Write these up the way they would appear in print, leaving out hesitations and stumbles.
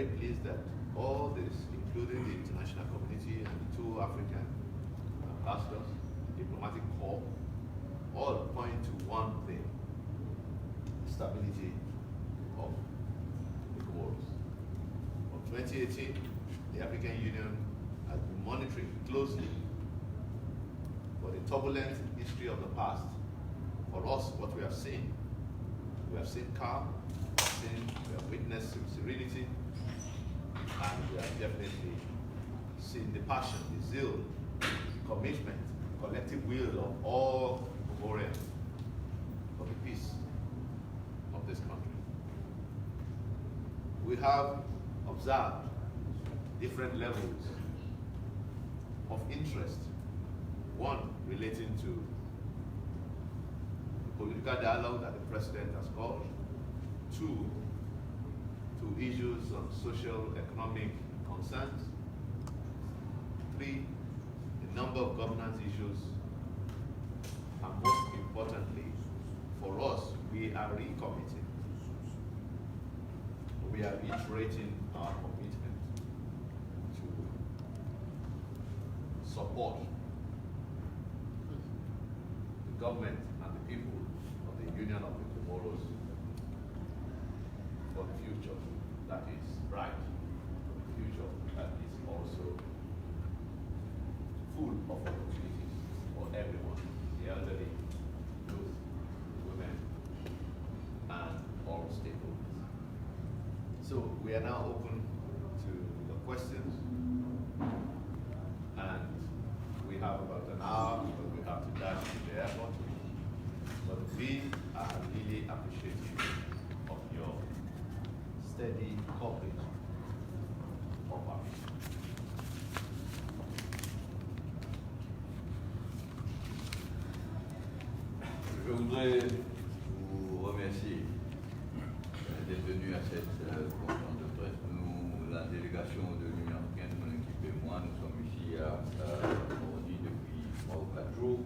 very pleased that all this, including the international community and the two African ambassadors, diplomatic corps, all point to one thing: stability of the Comoros. From 2018, the African Union has been monitoring closely for the turbulent history of the past. For us, what we have seen calm, we have witnessed serenity, and we have definitely seen the passion, the zeal, the commitment, the collective will of all Comorians for the peace of this country. We have observed different levels of interest. One, relating to the political dialogue that the President has called. Two, to issues of social, economic concerns. Three, a number of governance issues. And most importantly, for us, we are recommitting. We are reiterating our commitment to support the government and the people of the Union of the Comoros for the future that is bright, for the future that is also full of opportunities for everyone, the elderly, youth, women, and all stakeholders. So we are now open to the questions, and we have about an hour because we have to dash to the airport. But we are really appreciative of your steady coverage of our mission. Je voudrais vous remercier d'être venu à cette conférence de presse. Nous, la délégation de l'Union africaine, mon équipe et moi, nous sommes ici à Moroni depuis 3 ou 4 jours.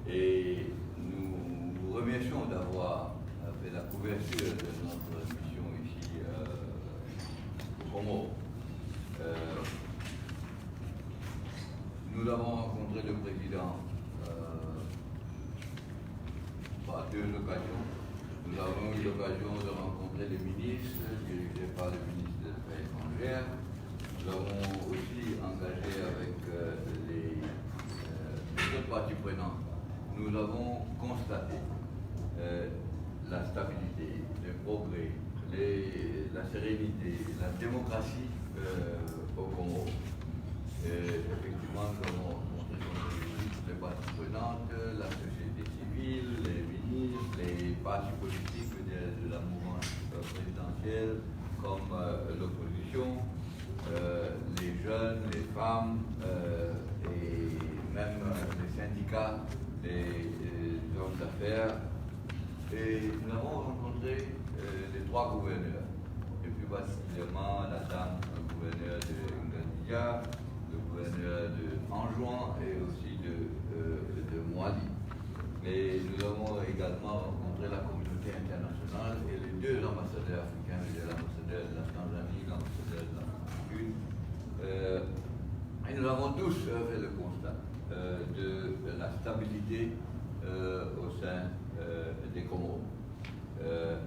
Et nous vous remercions d'avoir fait la couverture de notre mission ici au Comores. Nous avons rencontré le président par 2 occasions. Nous avons eu l'occasion de rencontrer les ministres dirigés par le ministre des Affaires étrangères. Nous avons aussi engagé avec les autres parties prenantes. Nous avons constaté la stabilité, le progrès, la sérénité, la démocratie au Congo. Effectivement, nous avons rencontré les parties prenantes, la société civile, les ministres, les partis politiques de la mouvance présidentielle, comme l'opposition, les jeunes, les femmes et même les syndicats, les hommes d'affaires. Et nous avons rencontré les 3 gouverneurs, et plus particulièrement la dame gouverneur de Ngandia, le gouverneur de Anjouan et aussi de Moali. Mais nous avons également rencontré la communauté internationale et les 2 ambassadeurs africains, l'ambassadeur de la Tanzanie, l'ambassadeur de l'Afrique du Sud. Et nous avons tous fait le constat de la stabilité au sein des Comores.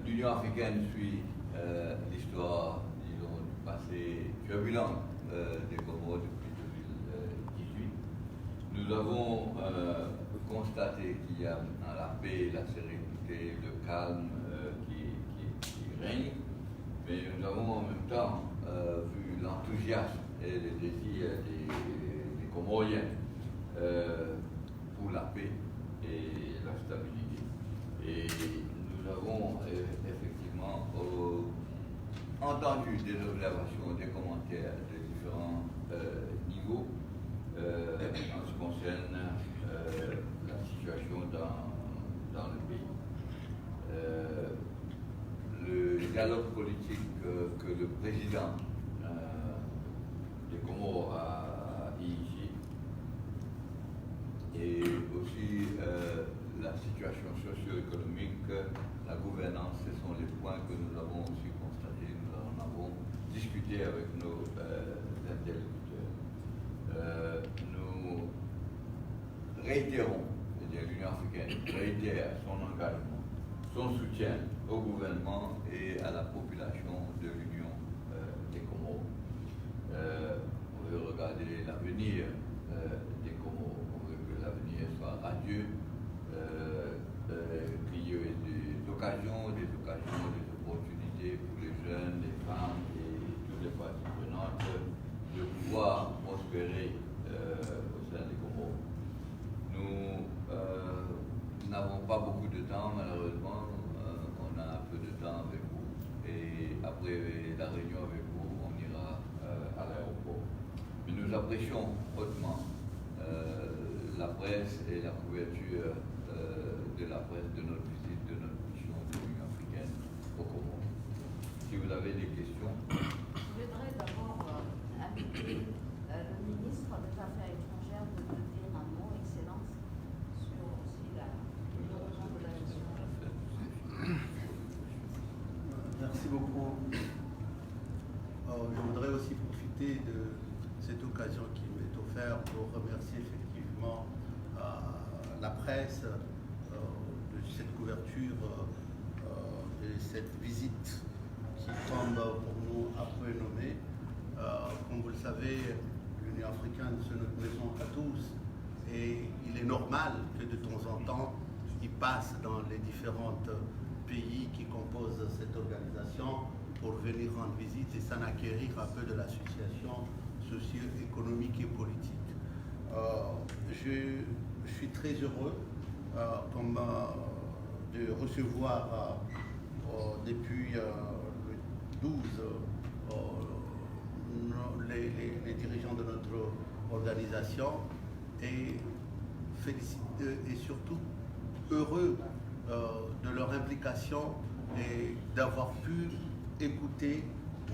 L'Union africaine suit l'histoire, disons, du passé turbulent des Comores depuis 2018. Nous avons constaté qu'il y a la paix, la sérénité, le calme qui règne, mais nous avons en même temps vu l'enthousiasme et le désir des Comoriens pour la paix et la stabilité. Et nous avons effectivement entendu des observations, des commentaires de différents niveaux en ce qui concerne la situation dans le pays. Le dialogue politique que le président des Comores a initié et aussi la situation socio-économique, la gouvernance, ce sont les points que nous avons aussi constatés, nous en avons discuté. discuter avec nos interlocuteurs. Nous réitérons, c'est-à-dire l'Union africaine réitère son engagement, son soutien au gouvernement et à la population de l'Union des Comores. On veut regarder l'avenir des Comores, on veut que l'avenir soit radieux, qu'il y ait des occasions, des opportunités pour les jeunes, les femmes et toutes les parties prenantes de pouvoir prospérer au sein des Comores. Nous n'avons pas beaucoup de temps, malheureusement. On a un peu de temps avec vous. Et après la réunion avec vous, on ira à l'aéroport. Mais nous apprécions hautement la presse et la couverture de la presse de notre visite, de notre mission de l'Union africaine au Comores. Si vous avez des questions. Je voudrais d'abord inviter le ministre des Affaires étrangères de me dire un mot, Excellence, sur aussi le déroulement de la mission. Merci beaucoup. Je voudrais aussi profiter de cette occasion qui m'est offerte pour remercier effectivement la presse de cette couverture de cette visite qui tombe pour nous un peu nommée. Comme vous le savez, l'Union africaine, c'est notre maison à tous et il est normal que de temps en temps, il passe dans les différents pays qui composent cette organisation pour venir rendre visite et s'en acquérir un peu de la situation socio-économique et politique. Je suis très heureux de recevoir depuis le 12 les dirigeants de notre organisation et surtout heureux de leur implication et d'avoir pu écouter,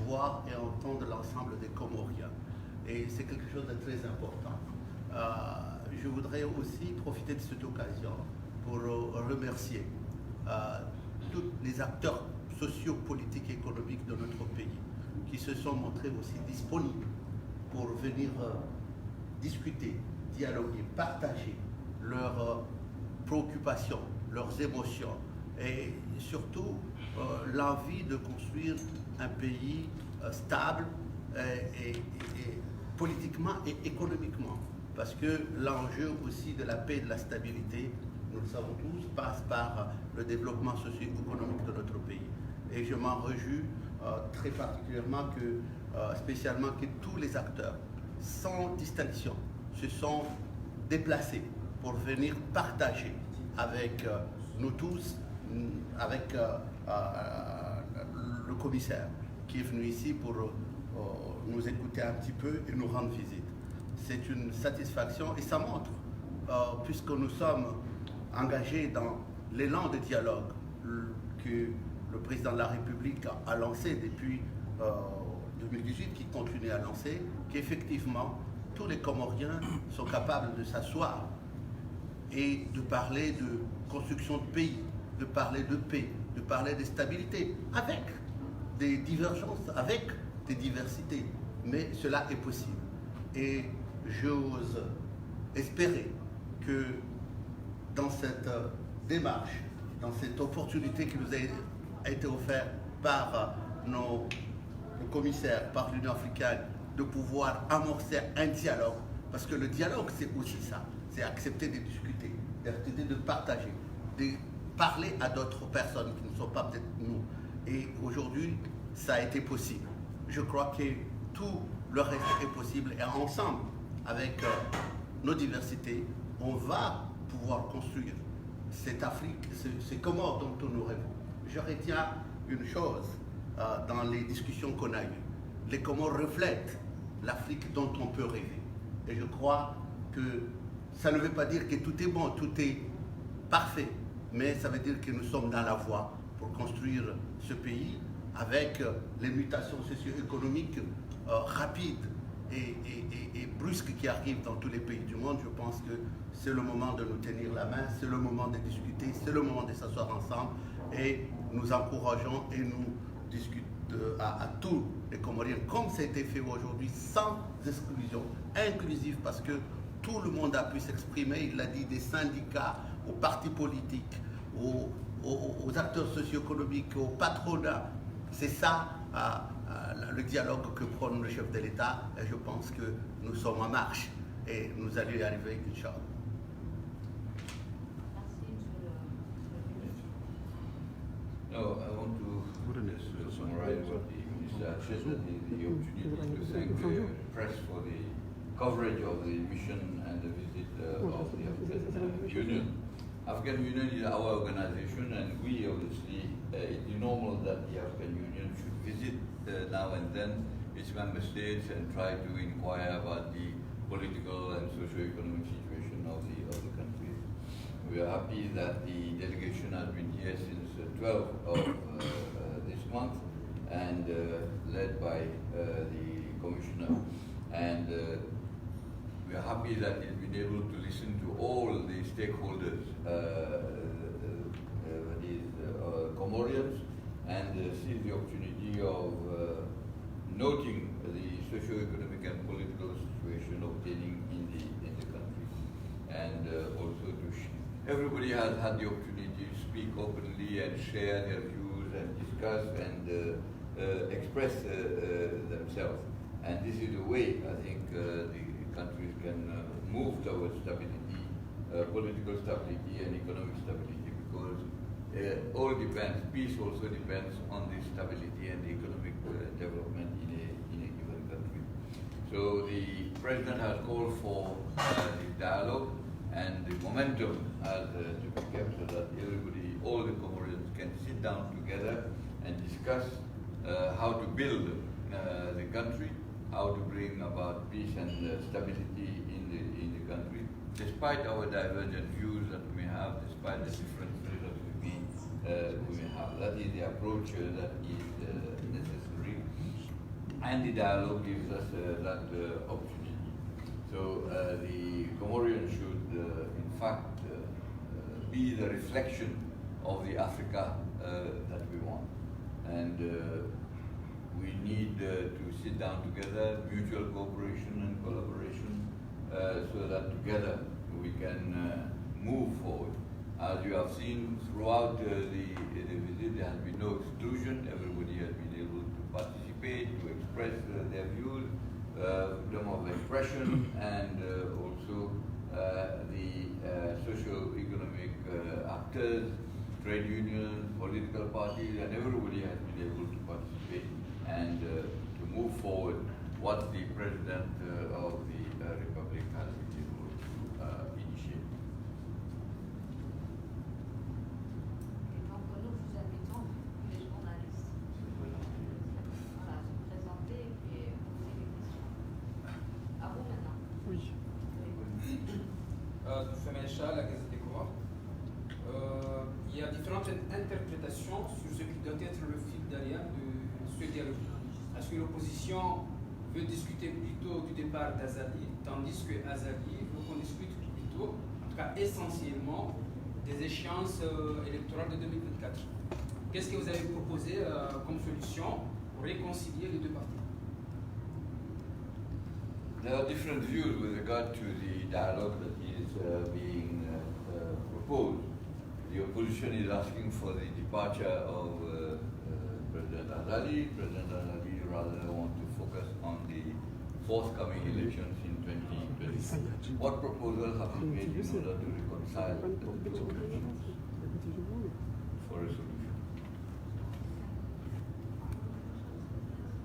voir et entendre l'ensemble des Comoriens. Et c'est quelque chose de très important. Je voudrais aussi profiter de cette occasion pour remercier tous les acteurs sociaux, politiques et économiques de notre pays qui se sont montrés aussi disponibles pour venir discuter, dialoguer, partager leurs préoccupations, leurs émotions et surtout l'envie de construire un pays stable et politiquement et économiquement. Parce que l'enjeu aussi de la paix et de la stabilité, nous le savons tous, passe par le développement socio-économique de notre pays. Et je m'en réjouis très particulièrement spécialement que tous les acteurs, sans distinction, se sont déplacés pour venir partager avec nous tous, avec le commissaire qui est venu ici pour nous écouter un petit peu et nous rendre visite. C'est une satisfaction et ça montre, puisque nous sommes engagés dans l'élan de dialogue que le président de la République a lancé depuis 2018, qui continue à lancer, qu'effectivement, tous les Comoriens sont capables de s'asseoir et de parler de construction de pays, de parler de paix, de parler de stabilité, avec des divergences, avec des diversités. Mais cela est possible. Et j'ose espérer que dans cette démarche, dans cette opportunité qui nous a été offerte par le commissaire, par l'Union africaine, de pouvoir amorcer un dialogue, parce que le dialogue, c'est aussi ça, c'est accepter de discuter, d'accepter de partager, de parler à d'autres personnes qui ne sont pas peut-être nous. Et aujourd'hui, ça a été possible. Je crois que tout le reste est possible et ensemble, avec nos diversités, on va pouvoir construire cette Afrique, ces Comores dont nous rêvons. Je retiens une chose dans les discussions qu'on a eues. Les Comores reflètent l'Afrique dont on peut rêver. Et je crois que ça ne veut pas dire que tout est bon, tout est parfait, mais ça veut dire que nous sommes dans la voie pour construire ce pays avec les mutations socio-économiques rapides et brusques qui arrivent dans tous les pays du monde. Je pense que c'est le moment de nous tenir la main, c'est le moment de discuter, c'est le moment de s'asseoir ensemble et nous encourageons et nous discutons à tous les Comoriens, comme ça a été fait aujourd'hui, sans exclusion, inclusive, parce que tout le monde a pu s'exprimer, il l'a dit, des syndicats, aux partis politiques, aux acteurs socio-économiques, au patronat. C'est ça le dialogue que prône le chef de l'État, et je pense que nous sommes en marche et nous allons y arriver, Inch'Allah. Merci, Monsieur le ministre. No, I want to just summarize what the Minister had said, that the opportunity to thank the press for the coverage of the mission and the visit of the African Union. African Union is our organization, and we obviously, it's normal that the African Union should visit now and then its member states and try to inquire about the political and socio-economic situation of the countries. We are happy that the delegation has been here since 12th of this month, and led by the Commissioner. And we are happy that it's been able to listen to all the stakeholders, Comorians, and see the opportunity of noting the socio-economic and political situation obtaining in the country. And also everybody has had the opportunity to speak openly and share their views and discuss and express themselves. And this is the way I think the countries can move towards stability, political stability and economic stability, because all depends, peace also depends on the stability and the economic development in a given country. So the President has called for the dialogue and the momentum has to be kept, so that everybody, all the Comorians can sit down together and discuss how to build the country, how to bring about peace and stability in the country, despite our divergent views that we have, despite the differences that we may have. That is the approach that is necessary, and the dialogue gives us that opportunity. So the Comorians should, in fact, be the reflection of the Africa that we want. And we need to sit down together, mutual cooperation and collaboration, so that together we can move forward. As you have seen throughout the visit, there has been no exclusion. Everybody has been able to participate, to express their views, freedom of expression, and also the socio-economic actors, trade unions, political parties, and everybody has been able to participate and to move forward what the President of the Republic has been able to initiate. Et donc, nous vous invitons, les journalistes, voilà, à se présenter et puis poser des questions. À vous maintenant. Oui. Famel Shah, la Gazette des Comores. Il y a différentes interprétations sur ce qui doit être le fil d'Ariane de ce dialogue. Est-ce que l'opposition veut discuter plutôt du départ d'Azali, tandis que Azali veut qu'on discute plutôt, en tout cas essentiellement, des échéances électorales de 2024? Qu'est-ce que vous avez proposé comme solution pour réconcilier les deux parties? There are different views with regard to the dialogue that is being proposed. The opposition is asking for the departure of President Azali. President Azali rather want to focus on the forthcoming elections in 2020. What proposal have you made in order to reconcile the two opinions for a solution?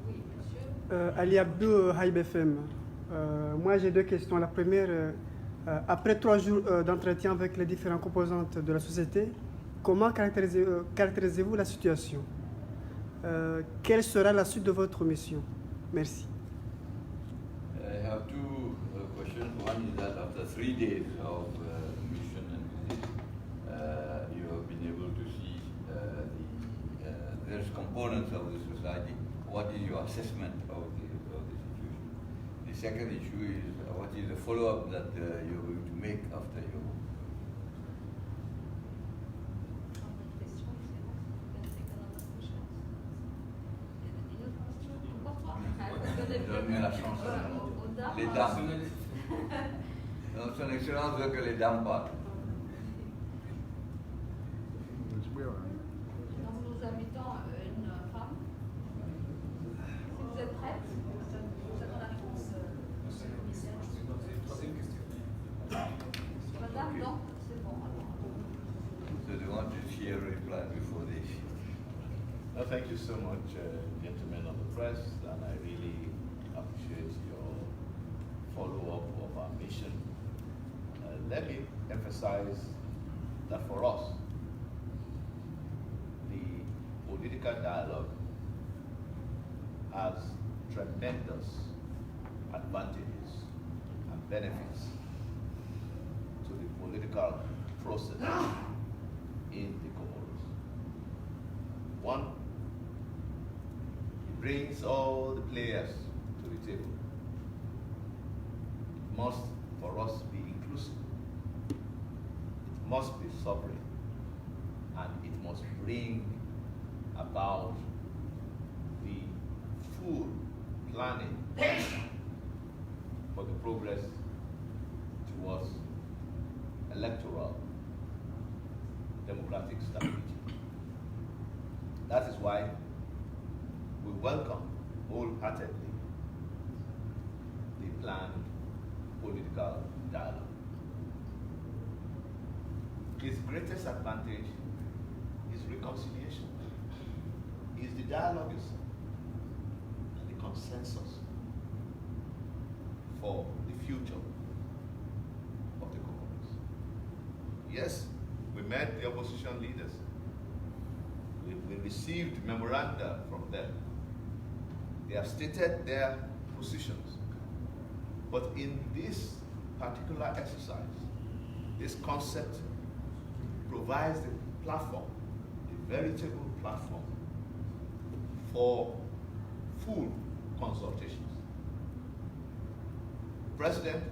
Oui, monsieur. Ali Abdou, Haïb FM. Moi, j'ai deux questions. La première, après 3 jours d'entretien avec les différentes composantes de la société, comment caractérisez-vous la situation? Quelle sera la suite de votre mission? Merci. I have two questions. One is that after 3 days of mission and visit, you have been able to see the various components of the society. What is your assessment of the situation? The second issue is what is the follow-up that you're going to make after your Question, c'est bon. Une autre question? Encore aux dames. Les dames. Donc, son Excellence veut que les dames parlent. Donc nous invitons une femme. Si vous êtes prête, vous avez la réponse, monsieur le commissaire. Madame, donc, c'est bon. So they want to hear a reply before they. Well, thank you so much, gentlemen of the press, and I really appreciate your follow-up of our mission. Let me emphasize that for us, the political dialogue has tremendous advantages and benefits to the political process in the Comoros. One, it brings all the players to the table. It must, for us, be inclusive. It must be sovereign. And it must bring about the full planning for the progress towards electoral democratic stability. That is why we welcome wholeheartedly the planned political dialogue. Its greatest advantage is reconciliation, is the dialogue itself, and the consensus for the future of the Comoros. Yes, we met the opposition leaders. We received memoranda from them. They have stated their positions. But in this particular exercise, this concept provides the platform, a veritable platform for full consultations. The President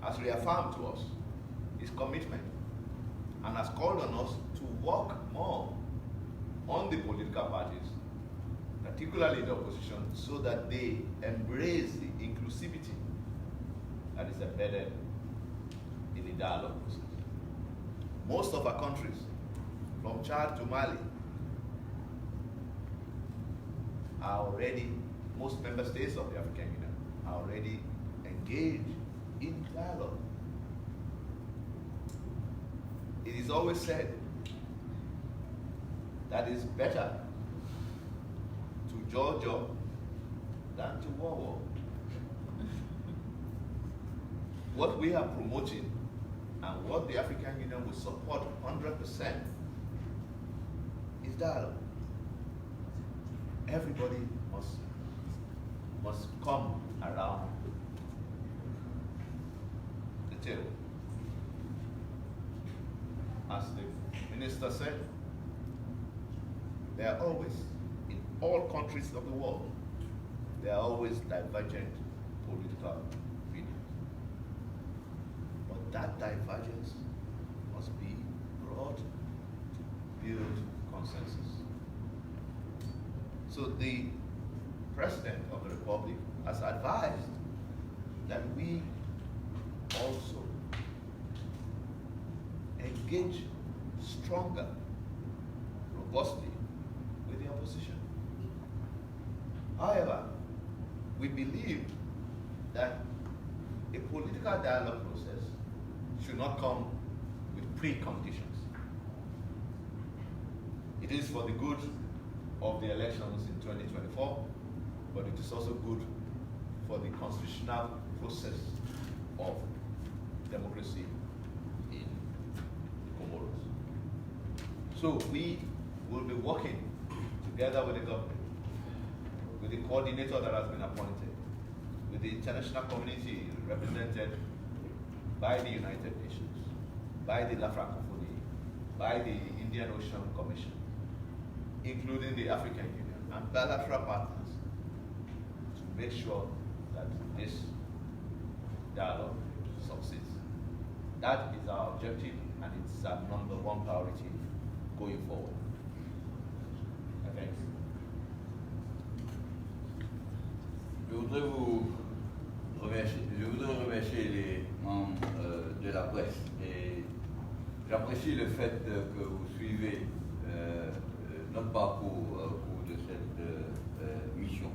has reaffirmed to us his commitment and has called on us to work more on the political parties, particularly the opposition, so that they embrace the inclusivity that is embedded in the dialogue process. Most of our countries, from Chad to Mali, are already, most member states of the African Union are already engaged in dialogue. It is always said that it's better to Georgia than to war. What we are promoting and what the African Union will support 100% is dialogue. Everybody must come around the table. As the minister said, there are always, in all countries of the world, there are always divergent political opinions. But that divergence must be brought to build consensus. So the President of the Republic has advised that we also engage stronger, robustly with the opposition. However, we believe that a political dialogue process should not come with preconditions. It is for the good of the elections in 2024, but it is also good for the constitutional process of democracy in the Comoros. So we will be working together with the government, with the coordinator that has been appointed, with the international community represented by the United Nations, by the La Francophonie, by the Indian Ocean Commission, including the African Union and bilateral partners, to make sure that this dialogue succeeds. That is our objective, and it's our #1 priority going forward. Thank you. Je voudrais vous voudrais remercier les membres de la presse et j'apprécie le fait que vous suivez notre parcours au cours de cette mission.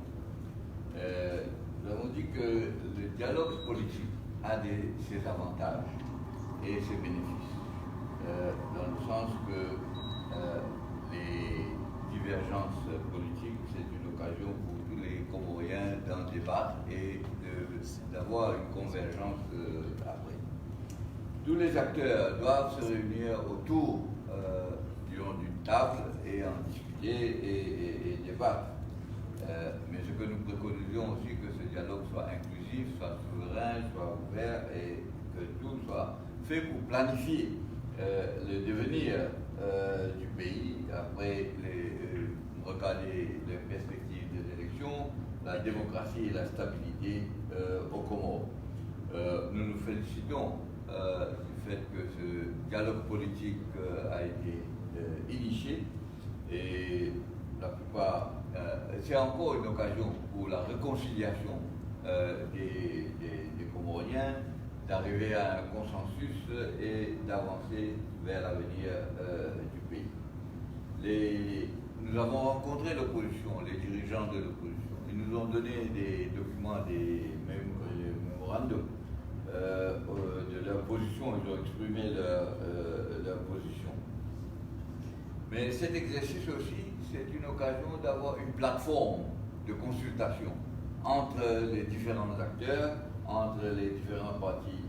Nous avons dit que le dialogue politique a ses avantages et ses bénéfices, dans le sens que les divergences politiques, c'est une occasion pour tous les Comoriens d'en débattre et d'avoir une convergence après. Tous les acteurs doivent se réunir autour d'une table et en discuter et débattre. Mais ce que nous préconisons aussi, que ce dialogue soit inclusif, soit souverain, soit ouvert et que tout soit fait pour planifier le devenir du pays après recaler les perspectives des élections, la démocratie et la stabilité au Comores. Nous nous félicitons du fait que ce dialogue politique a été initié et la plupart, c'est encore une occasion pour la réconciliation des Comoriens, d'arriver à un consensus et d'avancer vers l'avenir du pays. Nous avons rencontré l'opposition, les dirigeants de l'opposition. Ils nous ont donné des documents, des mémorandums de leur position, ils ont exprimé leur position. Mais cet exercice aussi, c'est une occasion d'avoir une plateforme de consultation entre les différents acteurs, entre les différentes parties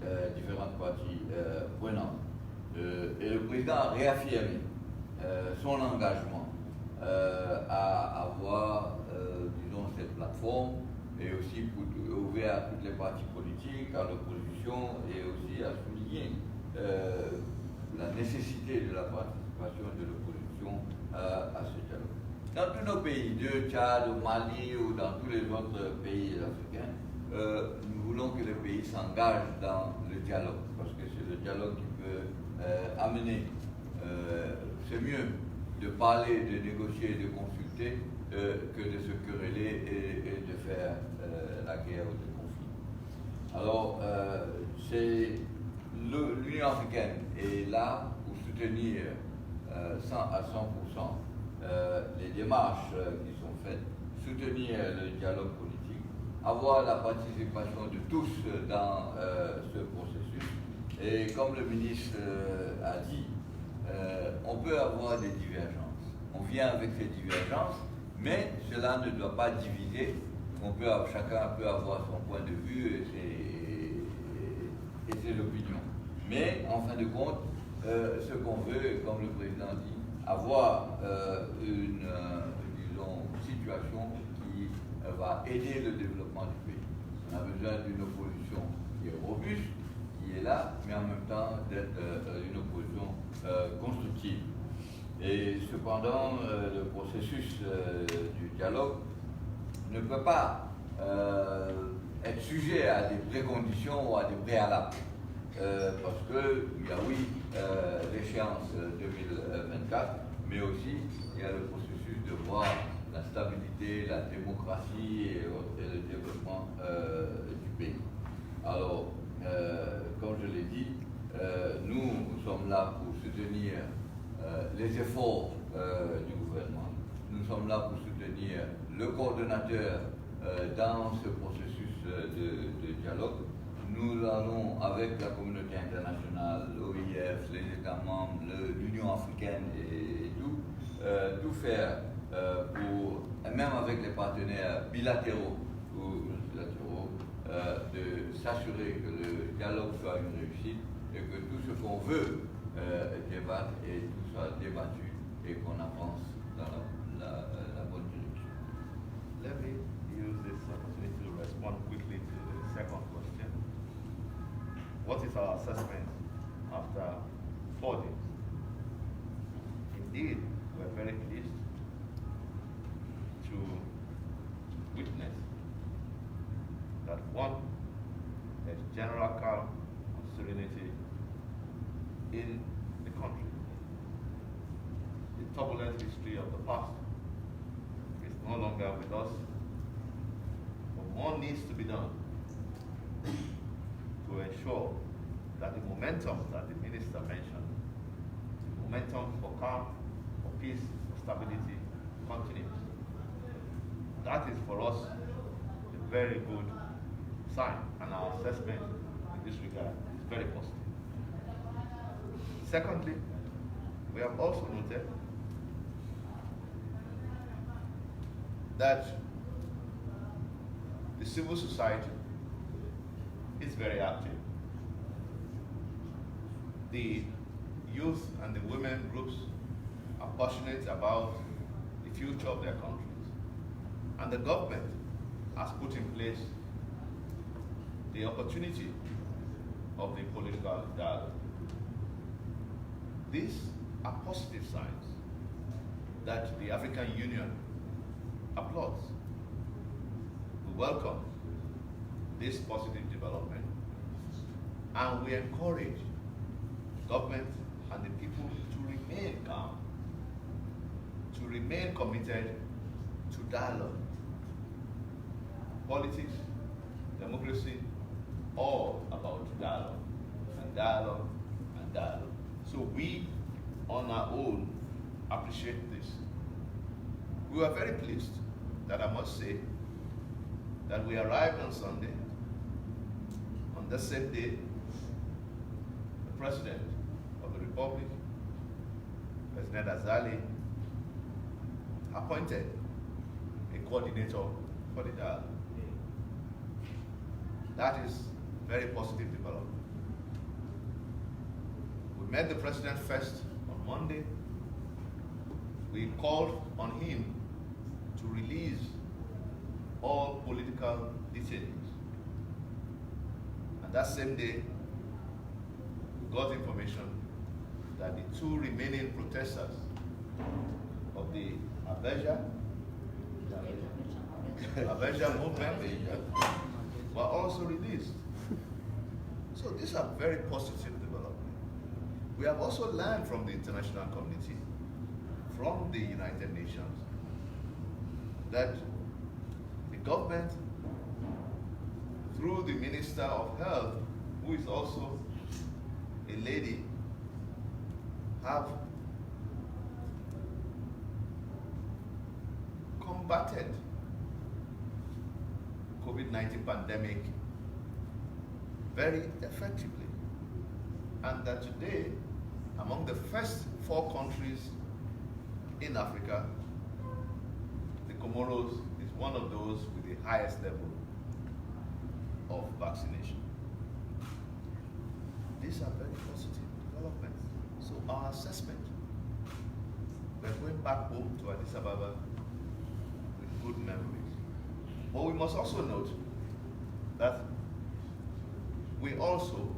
prenantes. Et le président a réaffirmé son engagement à avoir, disons, cette plateforme et aussi ouvert à toutes les parties politiques, à l'opposition et aussi à souligner la nécessité de la participation de l'opposition à ce dialogue. Dans tous nos pays, de Tchad, au Mali ou dans tous les autres pays africains, nous voulons que le pays s'engage dans le dialogue, parce que c'est le dialogue qui peut amener, c'est mieux de parler, de négocier, de consulter, que de se quereller et de faire la guerre ou le conflit. Alors, l'Union africaine est là pour soutenir à 100% les démarches qui sont faites, soutenir le dialogue politique, avoir la participation de tous dans ce processus. Et comme le ministre a dit, on peut avoir des divergences. On vient avec ces divergences, mais cela ne doit pas diviser. Chacun peut avoir son point de vue et ses opinions. Mais en fin de compte, ce qu'on veut, comme le président dit, avoir une situation qui va aider le développement du pays. On a besoin d'une opposition qui est robuste, qui est là, mais en même temps d'être une opposition constructive. Et cependant, le processus du dialogue ne peut pas être sujet à des préconditions ou à des préalables. Parce qu'il y a l'échéance 2024, mais aussi il y a le processus de voir la stabilité, la démocratie et le développement du pays. Alors, comme je l'ai dit, nous sommes là pour soutenir les efforts du gouvernement. Nous sommes là pour soutenir le coordonnateur dans ce processus de dialogue. Nous allons, avec la communauté internationale, l'OIF, les États membres, l'Union africaine et tout faire pour, même avec les partenaires bilatéraux ou multilatéraux, de s'assurer que le dialogue soit une réussite et que tout ce qu'on veut débattre et tout soit débattu et qu'on avance dans la bonne direction. Let me use this opportunity to respond quickly to the second question. What is our assessment after 4 days? Indeed, we're very pleased to witness that one, there's general calm and serenity in the country. The turbulent history of the past is no longer with us, but more needs to be done ensure that the momentum that the minister mentioned, the momentum for calm, for peace, for stability, continues. That is for us a very good sign, and our assessment in this regard is very positive. Secondly, we have also noted that the civil society is very active. The youth and the women groups are passionate about the future of their countries. And the government has put in place the opportunity of the political dialogue. These are positive signs that the African Union applauds. We welcome this positive development, and we encourage the government and the people to remain calm, to remain committed to dialogue. Politics, democracy, all about dialogue, and dialogue, and dialogue. So we, on our own, appreciate this. We were very pleased that I must say that we arrived on Sunday. On the same day, the President of the Republic, President Azali, appointed a coordinator for the dialogue. That is very positive development. We met the President first on Monday. We called on him to release all political detainees. And that same day, we got information that the two remaining protesters of the Abeja movement were also released. So these are very positive developments. We have also learned from the international community, from the United Nations, that the government, through the Minister of Health, who is also a lady, have combated COVID-19 pandemic very effectively. And that today, among the first 4 countries in Africa, the Comoros is one of those with the highest level of vaccination. These are very positive developments. So our assessment, we're going back home to Addis Ababa with good memories. But we must also note that we also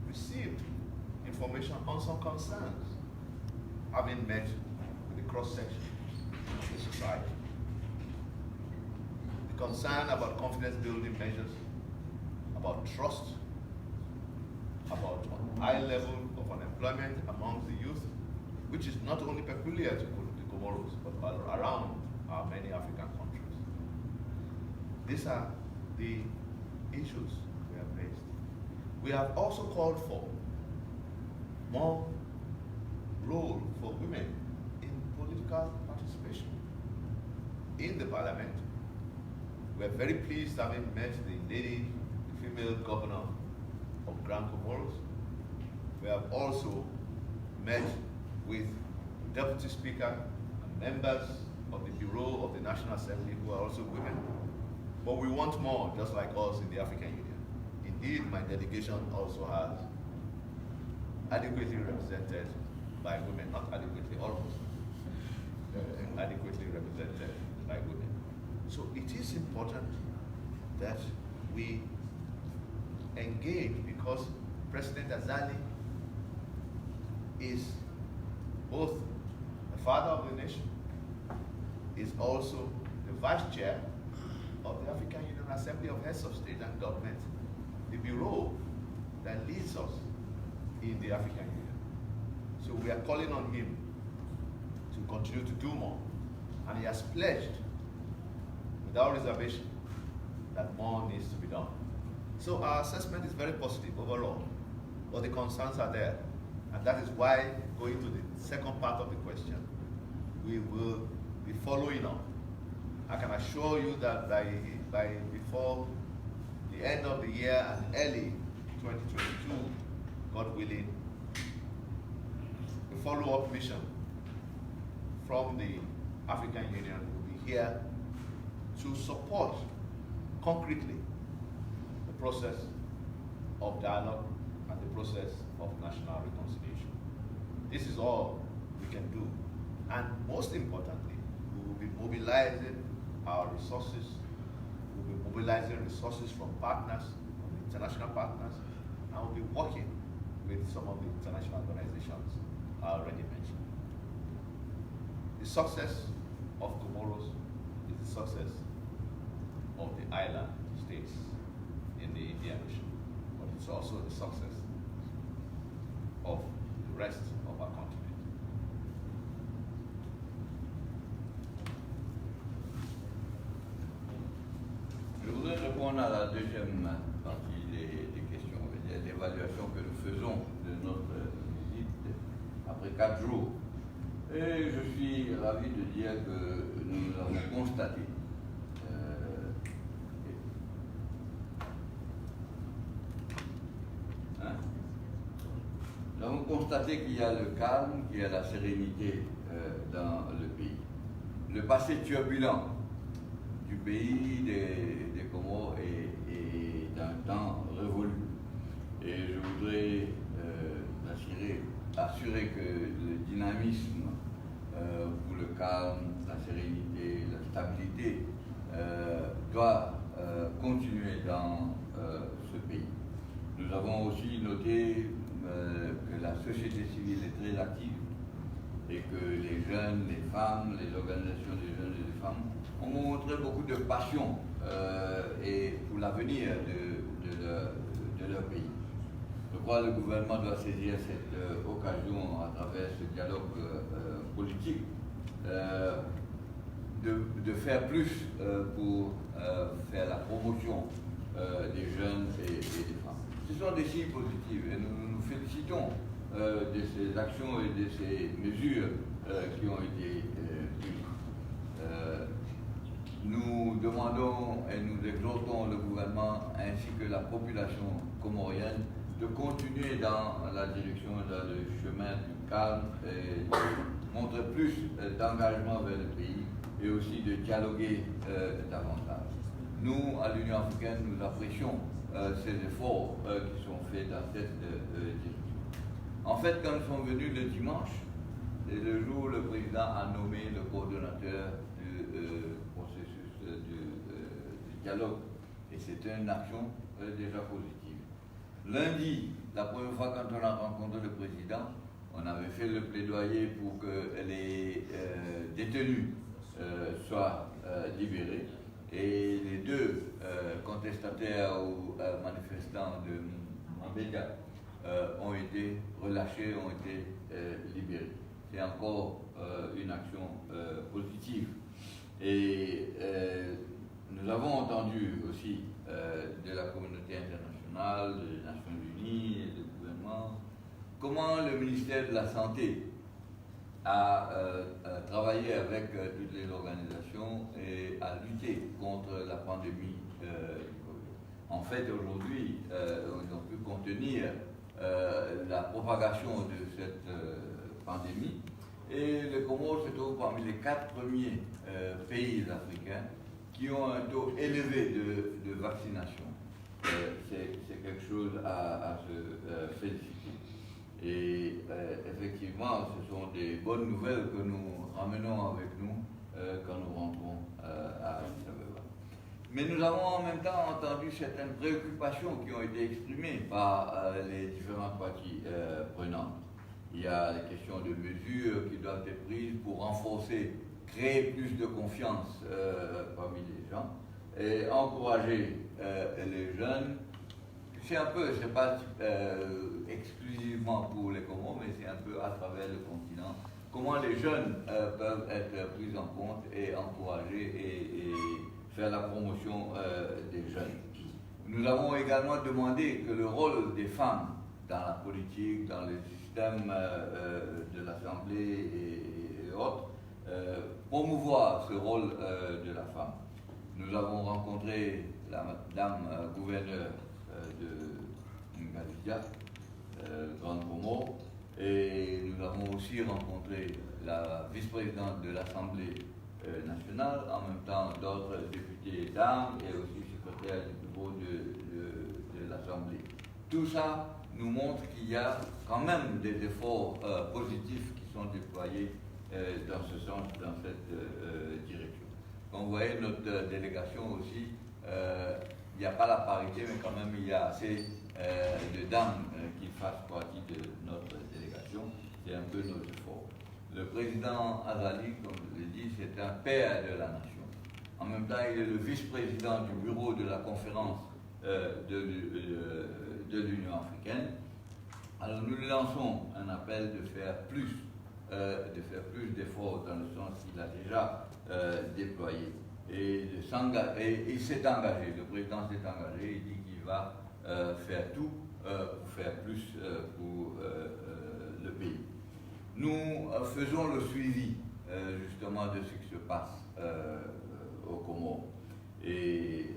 received information on some concerns, having met with the cross-section of the society. The concern about confidence-building measures, about trust, about high level of unemployment among the youth, which is not only peculiar to the Comoros, but around our many African countries. These are the issues we have raised. We have also called for more role for women in political participation in the parliament. We are very pleased having met the lady, the female governor of Grand Comoros. We have also met with Deputy Speaker and members of the Bureau of the National Assembly who are also women. But we want more, just like us in the African Union. Indeed, my delegation also has adequately represented by women, not adequately, almost adequately represented by women. So it is important that we engage, because President Azali is both the father of the nation, is also the vice chair of the African Union Assembly of Heads of State and Government, the bureau that leads us in the African Union. So we are calling on him to continue to do more. And he has pledged, without reservation, that more needs to be done. So our assessment is very positive overall, but the concerns are there. And that is why, going to the second part of the question, we will be following up. I can assure you that before the end of the year and early 2022, God willing, a follow-up mission from the African Union will be here to support concretely the process of dialogue and the process of national reconciliation. This is all we can do. And most importantly, we will be mobilizing our resources. We will be mobilizing resources from partners, from international partners, and we'll be working with some of the international organizations I already mentioned. The success of Comoros is the success of the island states in the Indian Ocean, but it's also the success of the rest of our continent. Je voudrais répondre à la deuxième partie des questions, l'évaluation que nous faisons de notre visite après 4 jours. Et je suis ravi de dire que nous avons constaté nous avons constaté qu'il y a le calme, qu'il y a la sérénité dans le pays. Le passé turbulent du pays des Comores est d'un temps révolu. Et je voudrais assurer que le dynamisme pour le calme, la sérénité, la stabilité doit continuer dans ce pays. Nous avons aussi noté que la société civile est très active et que les jeunes, les femmes, les organisations des jeunes et des femmes ont montré beaucoup de passion et pour l'avenir de leur pays. Je crois que le gouvernement doit saisir cette occasion à travers ce dialogue politique de faire plus pour faire la promotion des jeunes et des femmes. Ce sont des signes positifs et nous nous félicitons de ces actions et de ces mesures qui ont été prises. Nous demandons et nous exhortons le gouvernement ainsi que la population comorienne de continuer dans la direction, dans le chemin du calme, et de montrer plus d'engagement vers le pays et aussi de dialoguer davantage. Nous, à l'Union africaine, nous apprécions ces efforts qui sont faits dans cette direction. En fait, quand nous sommes venus le dimanche, c'est le jour où le président a nommé le coordonnateur du processus du dialogue. Et c'était une action déjà positive. Lundi, la première fois quand on a rencontré le président, on avait fait le plaidoyer pour que les détenus soient libérés. Et les deux contestataires ou manifestants de Mambédia ont été relâchés, ont été libérés. C'est encore une action positive. Et nous avons entendu aussi de la communauté internationale, des Nations Unies et du gouvernement, comment le ministère de la Santé a travaillé avec toutes les organisations et a lutté contre la pandémie du Covid. En fait, aujourd'hui, ils ont pu contenir la propagation de cette pandémie et le Comores se trouve parmi les 4 premiers pays africains qui ont un taux élevé de vaccination. C'est quelque chose à se féliciter. Et effectivement, ce sont des bonnes nouvelles que nous ramenons avec nous quand nous rentrons à Addis Abeba. Mais nous avons en même temps entendu certaines préoccupations qui ont été exprimées par les différentes parties prenantes. Il y a les questions de mesures qui doivent être prises pour renforcer, créer plus de confiance parmi les gens et encourager les jeunes. C'est un peu, c'est pas exclusivement pour les Comores, mais c'est un peu à travers le continent. Comment les jeunes peuvent être pris en compte et encouragés et faire la promotion des jeunes. Nous avons également demandé que le rôle des femmes dans la politique, dans le système de l'Assemblée et autres, promouvoir ce rôle de la femme. Nous avons rencontré la Madame gouverneure de Ngalidia, Grande Comore, et nous avons aussi rencontré la vice-présidente de l'Assemblée nationale, en même temps d'autres députés dames et aussi secrétaire du bureau de l'Assemblée. Tout ça nous montre qu'il y a quand même des efforts positifs qui sont déployés dans ce sens, dans cette direction. Comme vous voyez, notre délégation aussi, il n'y a pas la parité, mais quand même il y a assez de dames qui fassent partie de notre délégation. C'est un peu nos efforts. Le président Azali, comme je l'ai dit, c'est un père de la nation. En même temps, il est le vice-président du bureau de la conférence de l'Union africaine. Alors nous lui lançons un appel de faire plus d'efforts dans le sens qu'il a déjà déployé. Et il s'est engagé, le président s'est engagé, il dit qu'il va faire tout pour faire plus pour le pays. Nous faisons le suivi justement de ce qui se passe aux Comores. Et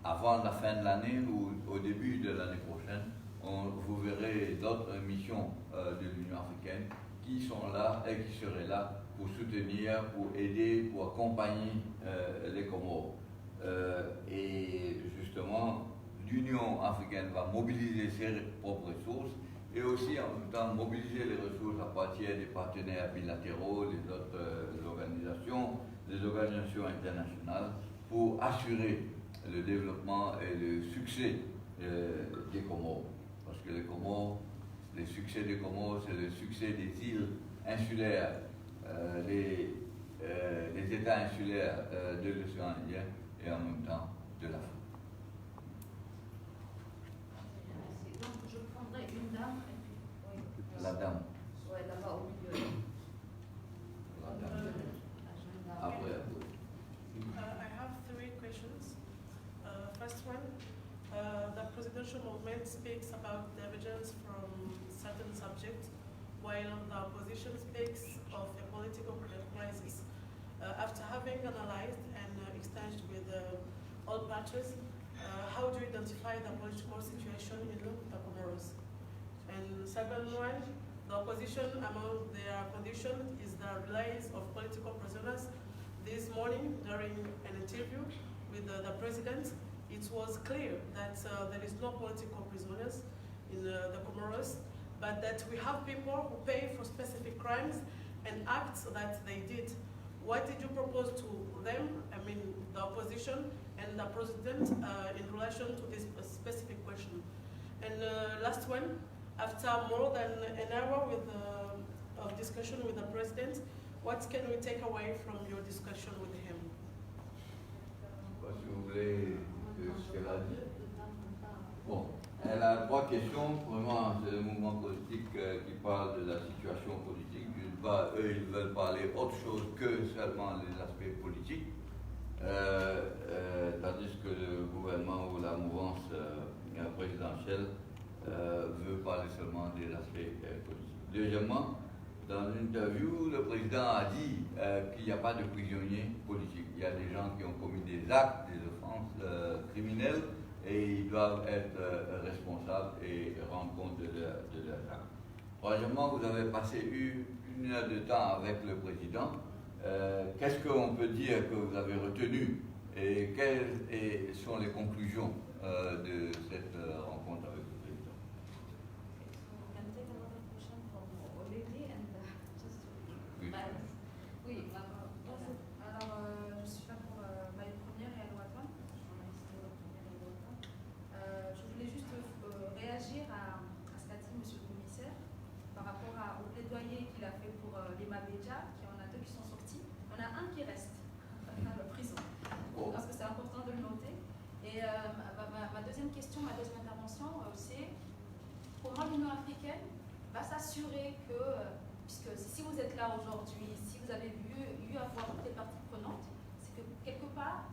avant la fin de l'année ou au début de l'année prochaine, vous verrez d'autres missions de l'Union africaine qui sont là et qui seraient là pour soutenir, pour aider, pour accompagner les Comores. Et justement, l'Union africaine va mobiliser ses propres ressources et aussi en même temps mobiliser les ressources à partir des partenaires bilatéraux, les autres organisations, les organisations internationales pour assurer le développement et le succès des Comores. Parce que les Comores, le succès des Comores, c'est le succès des îles insulaires, les États insulaires de l'océan Indien et en même temps de l'Afrique. Donc je prendrai une dame et puis. Oui. La dame. Oui, d'abord au milieu. La dame. Après. I have three questions. First one, the presidential movement speaks about divergence from certain subjects, while the opposition speaks of a political crisis. After having analyzed and exchanged with all parties, how do you identify the political situation in the Comoros? And second one, the opposition among their condition is the release of political prisoners. This morning, during an interview with the president, it was clear that there is no political prisoners in the Comoros, but that we have people who pay for specific crimes and acts that they did. What did you propose to them, I mean the opposition and the president, in relation to this specific question? And last one, after more than an hour of discussion with the president, what can we take away from your discussion with him? Si vous voulez ce qu'elle a dit. Bon, elle a trois questions. Vraiment, c'est le mouvement politique qui parle de la situation politique. D'une part, eux, ils veulent parler autre chose que seulement les aspects politiques, tandis que le gouvernement ou la mouvance présidentielle veut parler seulement des aspects politiques. Deuxièmement, dans une interview, le président a dit qu'il n'y a pas de prisonniers politiques. Il y a des gens qui ont commis des actes, des offenses criminelles, et ils doivent être responsables et rendre compte de leurs actes. Troisièmement, vous avez passé une heure de temps avec le président. Qu'est-ce qu'on peut dire que vous avez retenu et quelles sont les conclusions de cette rencontre avec le président? Can take another question from Olivier and just Oui. Oui, bonjour. Alors, je suis là pour Maï Première et Alouatan, journaliste de Première et Alouatan. Je voulais juste réagir à ce qu'a dit M. le commissaire par rapport au plaidoyer qu'il a fait pour les Mabéja, qui en a deux qui sont sortis. On a un qui reste dans la prison. Je pense que c'est important de le noter. Et ma deuxième question, ma deuxième intervention, c'est comment l'Union africaine va s'assurer que, puisque si vous êtes là aujourd'hui, si vous avez eu à voir toutes les parties prenantes, c'est que quelque part,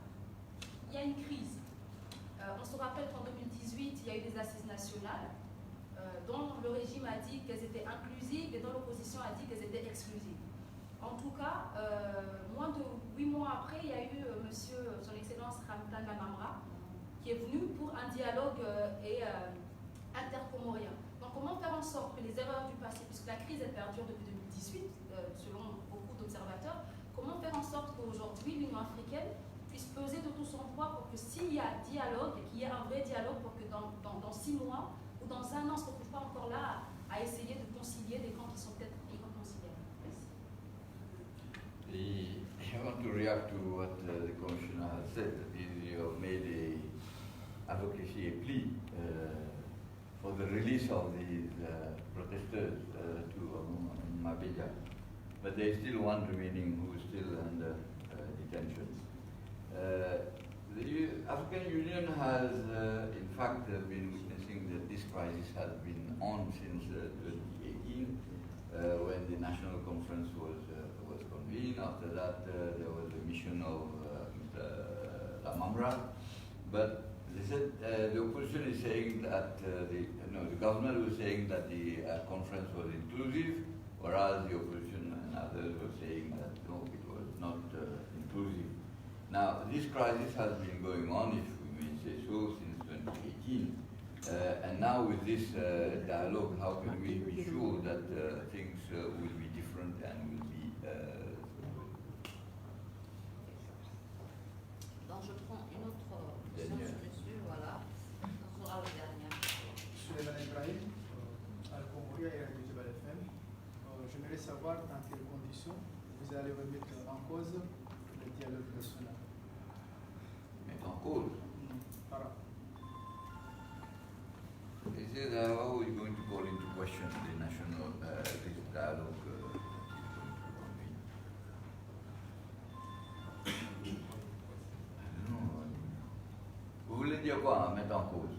il y a une crise. On se rappelle qu'en 2018, il y a eu des assises nationales dont le régime a dit qu'elles étaient inclusives et dont l'opposition a dit qu'elles étaient exclusives. En tout cas, moins de 8 mois après, il y a eu monsieur, son Excellence Ramtan Lamamra, qui est venu pour un dialogue intercomorien. Donc comment faire en sorte que les erreurs du passé, puisque la crise elle perdure depuis 2018, selon beaucoup d'observateurs, comment faire en sorte qu'aujourd'hui l'Union africaine puisse peser de tout son poids pour que s'il y a dialogue, qu'il y ait un vrai dialogue pour que dans 6 mois ou dans un an, on ne se retrouve pas encore là à essayer de concilier des camps qui sont peut-être irréconciliables. Merci. I want to react to what the Commissioner has said. You have made a advocacy, a plea for the release of these protesters to Mabija. But there is still one remaining who is still under detention. The African Union has, in fact, been witnessing that this crisis has been on since 2018, when the National Conference was convened. After that, there was the mission of Lamamra. But they said the opposition is saying that the government was saying that the conference was inclusive, whereas the opposition and others were saying that no, it was not inclusive. Now, this crisis has been going on, if we may say so, since 2018. And now with this dialogue, how can we be sure that things will be different and will be... Donc je prends une autre question sur monsieur, voilà. Ce sera le dernier. Suleiman Ibrahim, Al-Komoria et Radio Jebel FM. J'aimerais savoir dans quelles conditions vous allez remettre en cause le dialogue national. Mettre en cause? Voilà. He says, how are we going to call into question the national dialogue? Vous voulez dire quoi, mettre en cause?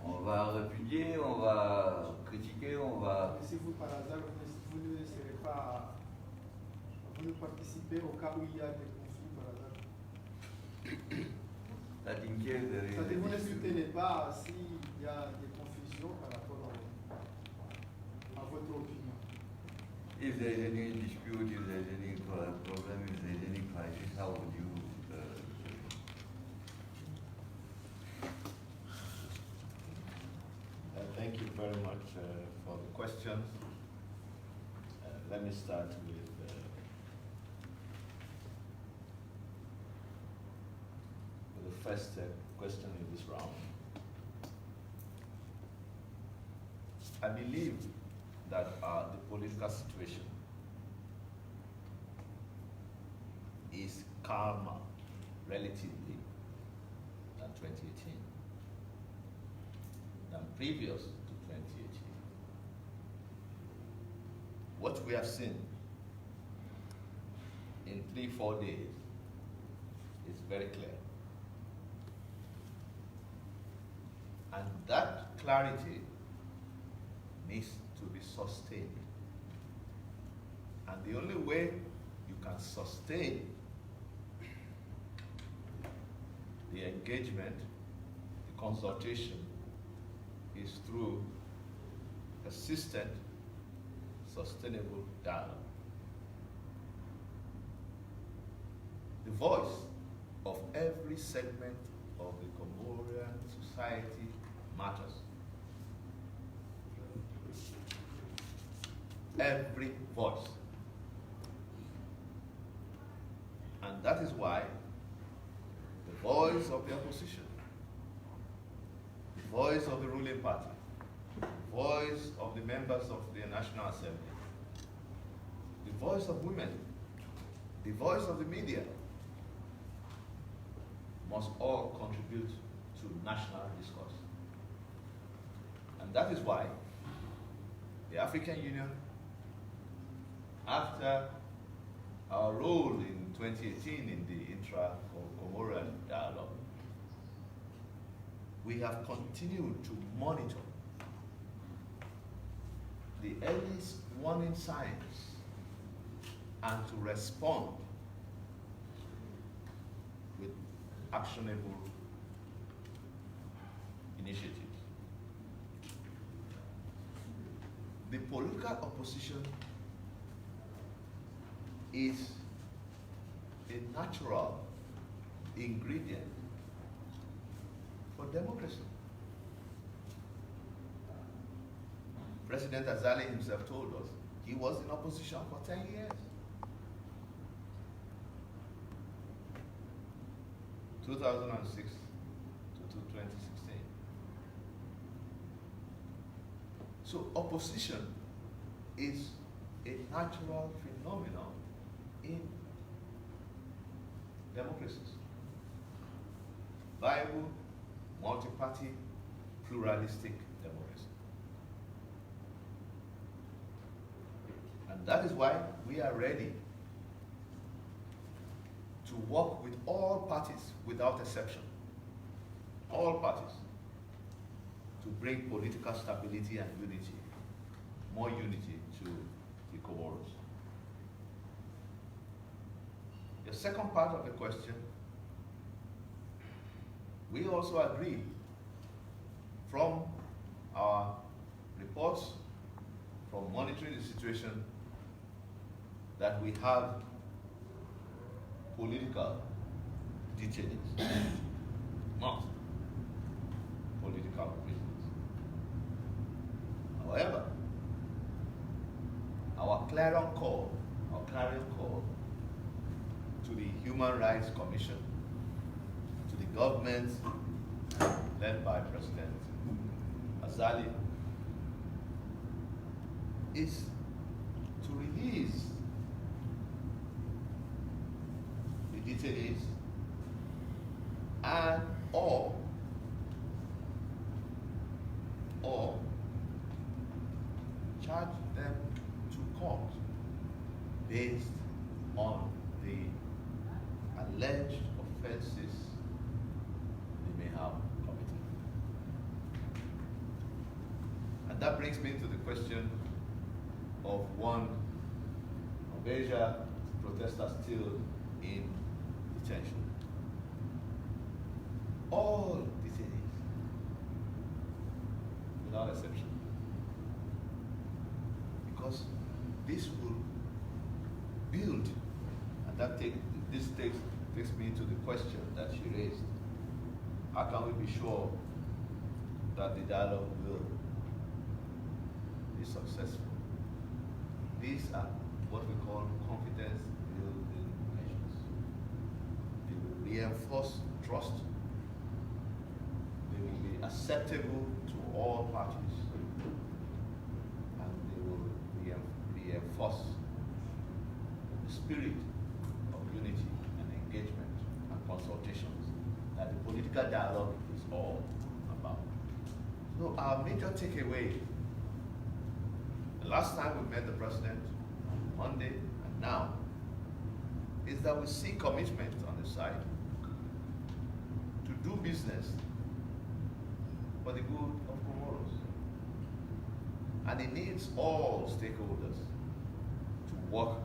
On va répudier, on va critiquer, on va... Mais si vous, par hasard, vous ne serez pas... Vous ne participez au cas où il y a des conflits, par hasard. That in case there is C'est-à-dire, vous ne a dispute. soutenez pas s'il y a des confusions par rapport à votre opinion. If there is any dispute, if there is any problem, if there is any crisis, how would you... Thank you very much for the questions. Let me start with the first question in this round. I believe that the political situation is calmer relatively than 2018. Than previous to 2018. What we have seen in 3-4 days is very clear. And that clarity needs to be sustained. And the only way you can sustain the engagement, the consultation, is through persistent, sustainable dialogue. The voice of every segment of the Comorian society matters. Every voice. And that is why the voice of the opposition, the voice of the ruling party, the voice of the members of the National Assembly, the voice of women, the voice of the media, must all contribute to national discourse. And that is why the African Union, after our role in 2018 in the intra-Comorian dialogue, we have continued to monitor the earliest warning signs and to respond with actionable initiatives. The political opposition is a natural ingredient for democracy. President Azali himself told us he was in opposition for 10 years. 2006 to 2016. So opposition is a natural phenomenon in democracies. Viable, multi-party, pluralistic democracy. And that is why we are ready to work with all parties without exception. All parties. To bring political stability and unity, more unity to the Comoros. The second part of the question, we also agree from our reports, from monitoring the situation, that we have political detainees, not political prisoners. However, our clarion call to the Human Rights Commission, to the government led by President Azali, is to release the detainees and or charge them to court based on the alleged offenses they may have committed. And that brings me to the question of one Malaysia protester still in detention. All detainees, without exception. Because this will build, and this takes me to the question that she raised. How can we be sure that the dialogue will be successful? These are what we call confidence building measures. They will reinforce trust. They will be acceptable to all parties. And they will reinforce the spirit of unity and engagement and consultations that the political dialogue is all about. So our major takeaway, the last time we met the president on Monday and now, is that we see commitment on the side to do business for the good of Comoros. And it needs all stakeholders to work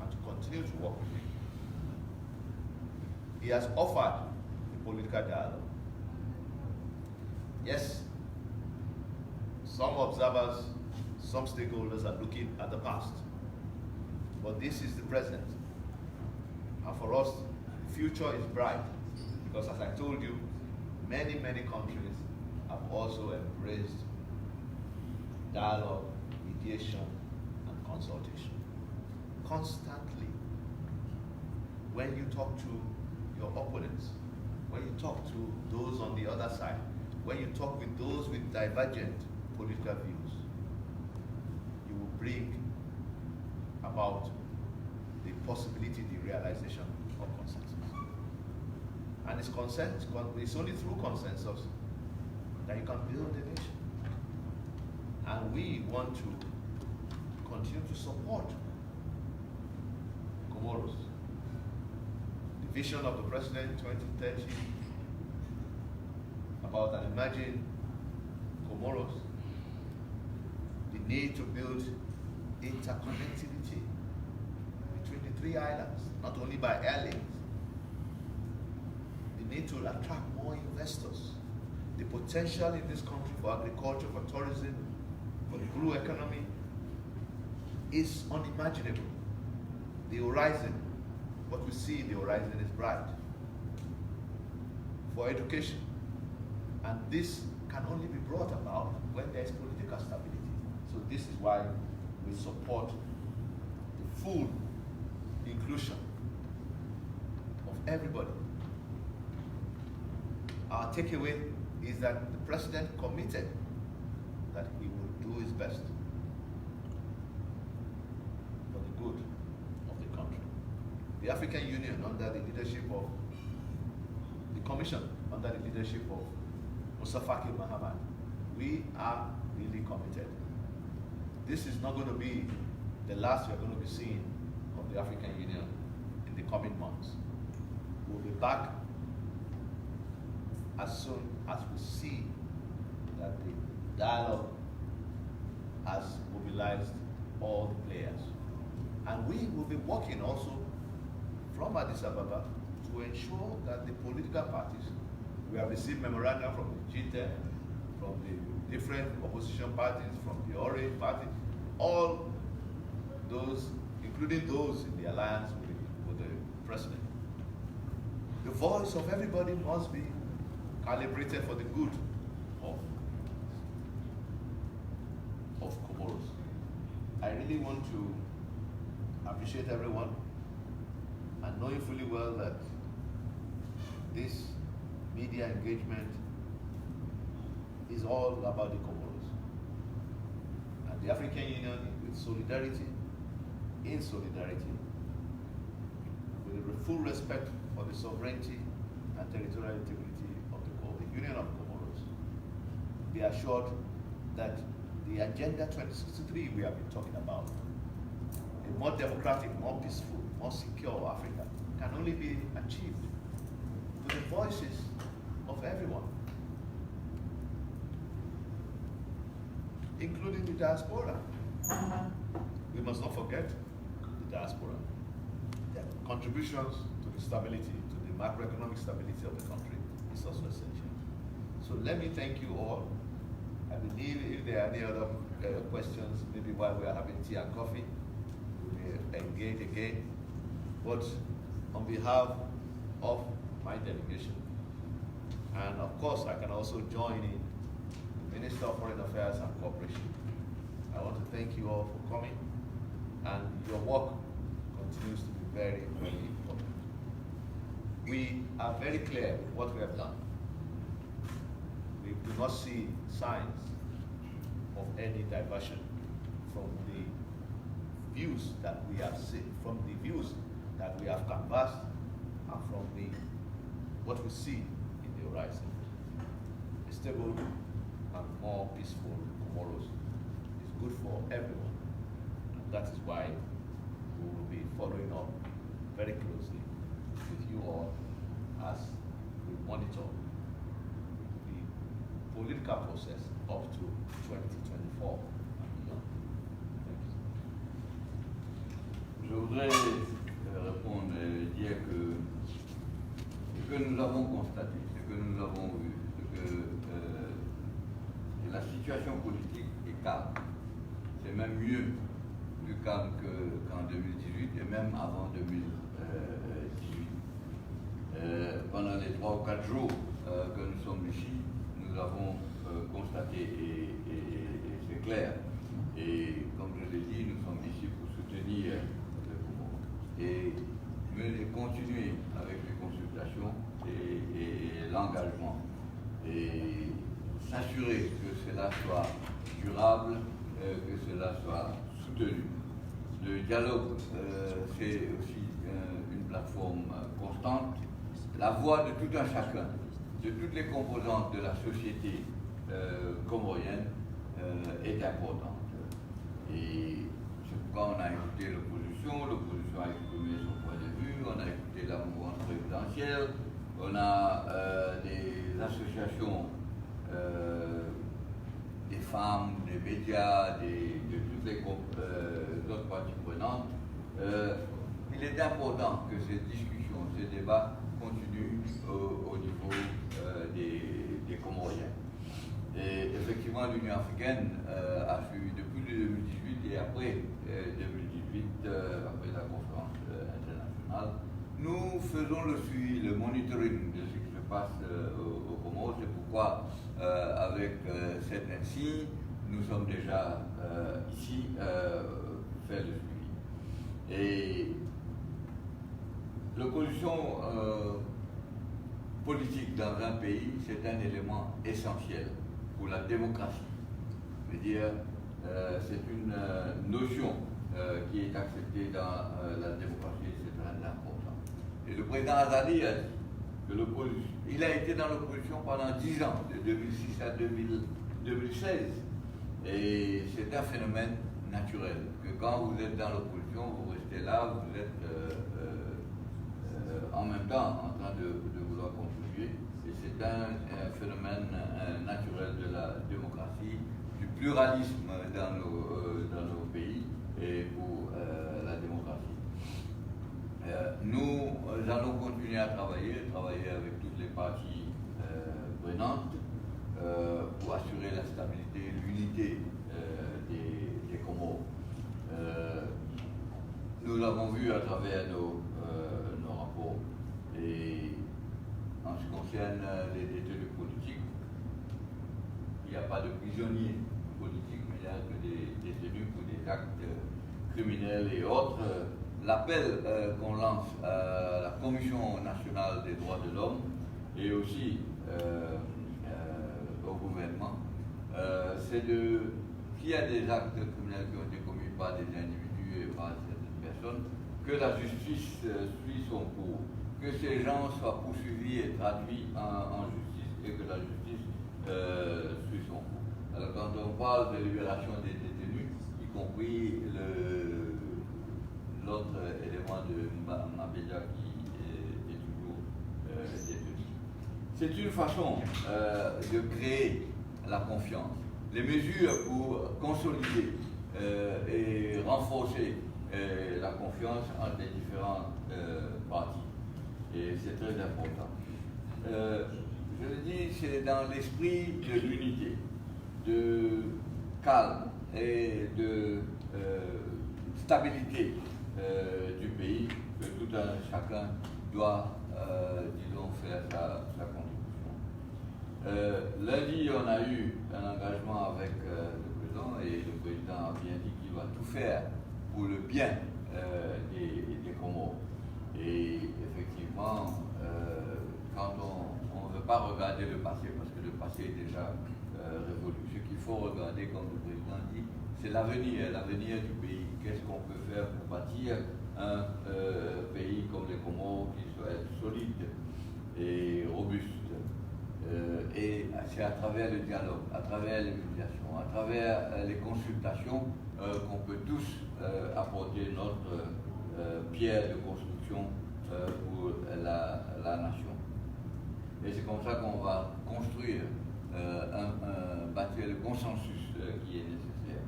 and to continue to work with him. He has offered the political dialogue. Yes, some observers, some stakeholders are looking at the past, but this is the present. And for us, the future is bright, because as I told you, many, many countries have also embraced dialogue, mediation, and consultation. Constantly, when you talk to your opponents, when you talk to those on the other side, when you talk with those with divergent political views, you will bring about the possibility, the realization of consensus. And it's only through consensus that you can build a nation. And we want to continue to support Comoros. The vision of the President 2030 about an emerging Comoros, the need to build interconnectivity between the three islands, not only by air links, the need to attract more investors, the potential in this country for agriculture, for tourism, for the blue economy is unimaginable. The horizon, what we see in the horizon is bright. For education, and this can only be brought about when there is political stability. So this is why we support the full inclusion of everybody. Our takeaway is that the president committed that he would do his best for the good of the country. The African Union, under the leadership of the Commission, under the leadership of Musa Faki Mahamat, we are really committed. This is not going to be the last we are going to be seeing of the African Union in the coming months. We'll be back as soon as we see that the dialogue has mobilized all the players. And we will be working also from Addis Ababa to ensure that the political parties, we have received memoranda from the G10, from the different opposition parties, from the Orange Party, all those, including those in the alliance with the president. The voice of everybody must be calibrated for the good of Comoros. I really want to appreciate everyone, and knowing fully well that this media engagement is all about the Comoros. And the African Union, with solidarity, in solidarity, with a full respect for the sovereignty and territorial integrity of the Union of Comoros, be assured that the Agenda 2063 we have been talking about, a more democratic, more peaceful, more secure Africa, can only be achieved with the voices of everyone, including the diaspora. We must not forget the diaspora. Their contributions to the stability, to the macroeconomic stability of the country is also essential. So let me thank you all. I believe if there are any other questions, maybe while we are having tea and coffee, we may engage again. But on behalf of my delegation, and of course I can also join in the Minister of Foreign Affairs and Cooperation, I want to thank you all for coming, and your work continues to be very, very important. We are very clear with what we have done. We do not see signs of any diversion from the views that we have seen, from the views that we have canvassed, and from what we see in the horizon. A stable and more peaceful Comoros is good for everyone, and that is why we will be following up very closely with you all as we monitor the political process up to 2024 and beyond. Thank you. Je voudrais répondre et dire que ce que nous avons constaté, ce que nous avons vu, la situation politique est calme. C'est même mieux plus calme qu'en 2018 et même avant 2018. Pendant les 3 ou 4 jours que nous sommes ici, nous avons constaté, et c'est clair, et comme je l'ai dit, nous sommes ici pour soutenir le Comores et continuer avec les consultations et l'engagement, et s'assurer que cela soit durable, que cela soit soutenu. Le dialogue, c'est aussi une plateforme constante. La voix de tout un chacun, de toutes les composantes de la société comorienne est importante. Et c'est pourquoi on a écouté l'opposition a exprimé son point de vue, on a écouté la mouvance présidentielle, on a des associations, des femmes, des médias, de toutes les autres parties prenantes. Il est important que ces discussions, ces débats continuent au niveau des Comoriens. Et effectivement, l'Union africaine a suivi depuis 2018 et après 2018, après la conférence internationale, nous faisons le suivi, le monitoring de ce qui se passe au Comores. C'est pourquoi, avec cette NC, nous sommes déjà ici faire le suivi. Et l'opposition politique dans un pays, c'est un élément essentiel pour la démocratie. Je veux dire, c'est une notion qui est acceptée dans la démocratie, c'est très important. Et le président Azali a dit que il a été dans l'opposition pendant 10 ans, de 2006 à 2016. Et c'est un phénomène naturel, que quand vous êtes dans l'opposition, vous restez là, vous êtes en même temps en train de vouloir contribuer. Et c'est un phénomène naturel de la démocratie, du pluralisme dans nos pays et pour la démocratie. Nous allons continuer à travailler avec toutes les parties prenantes pour assurer la stabilité et l'unité des Comores. Nous l'avons vu à travers nos rapports. Et en ce qui concerne les détenus politiques, il n'y a pas de prisonniers politiques, mais il y a que des détenus pour des actes criminels et autres. L'appel qu'on lance à la Commission nationale des droits de l'homme et aussi au gouvernement, c'est qu'il y a des actes criminels qui ont été commis par des individus et par certaines personnes, que la justice suit son cours, que ces gens soient poursuivis et traduits en justice et que la justice suit son cours. Alors quand on parle de libération des détenus, y compris l'autre élément de Mabédia qui est toujours détenu. C'est une façon de créer la confiance. Les mesures pour consolider et renforcer la confiance entre les différentes parties. Et c'est très important. Je le dis, c'est dans l'esprit de l'unité, de calme et de stabilité du pays que tout un chacun doit, disons, faire sa contribution. Lundi, on a eu un engagement avec le président et le président a bien dit qu'il va tout faire pour le bien des Comores. Et effectivement, quand on ne veut pas regarder le passé, parce que le passé est déjà révolu, ce qu'il faut regarder, comme le président dit, c'est l'avenir du pays. Qu'est-ce qu'on peut faire pour bâtir un pays comme les Comores qui soit solide et robuste. Et c'est à travers le dialogue, à travers les médiations, à travers les consultations qu'on peut tous apporter notre pierre de construction pour la nation. Et c'est comme ça qu'on va construire, bâtir le consensus qui est nécessaire.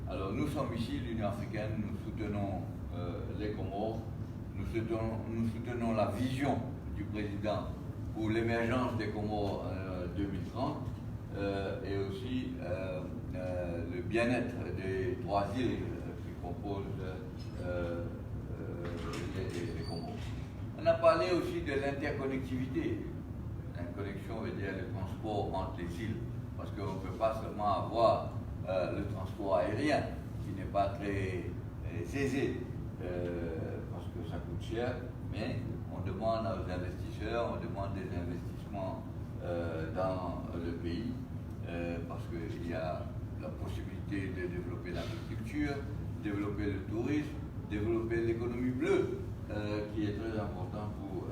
Alors nous sommes ici, l'Union africaine, nous soutenons les Comores, nous soutenons la vision du président pour l'émergence des Comores 2030 et aussi le bien-être des 3 îles qui composent les Comores. On a parlé aussi de l'interconnectivité. L'interconnexion veut dire le transport entre les îles, parce qu'on ne peut pas seulement avoir le transport aérien, qui n'est pas très aisé, parce que ça coûte cher, mais on demande aux investisseurs, on demande des investissements dans le pays, parce qu'il y a la possibilité de développer l'agriculture, développer le tourisme, développer l'économie bleue, qui est très important pour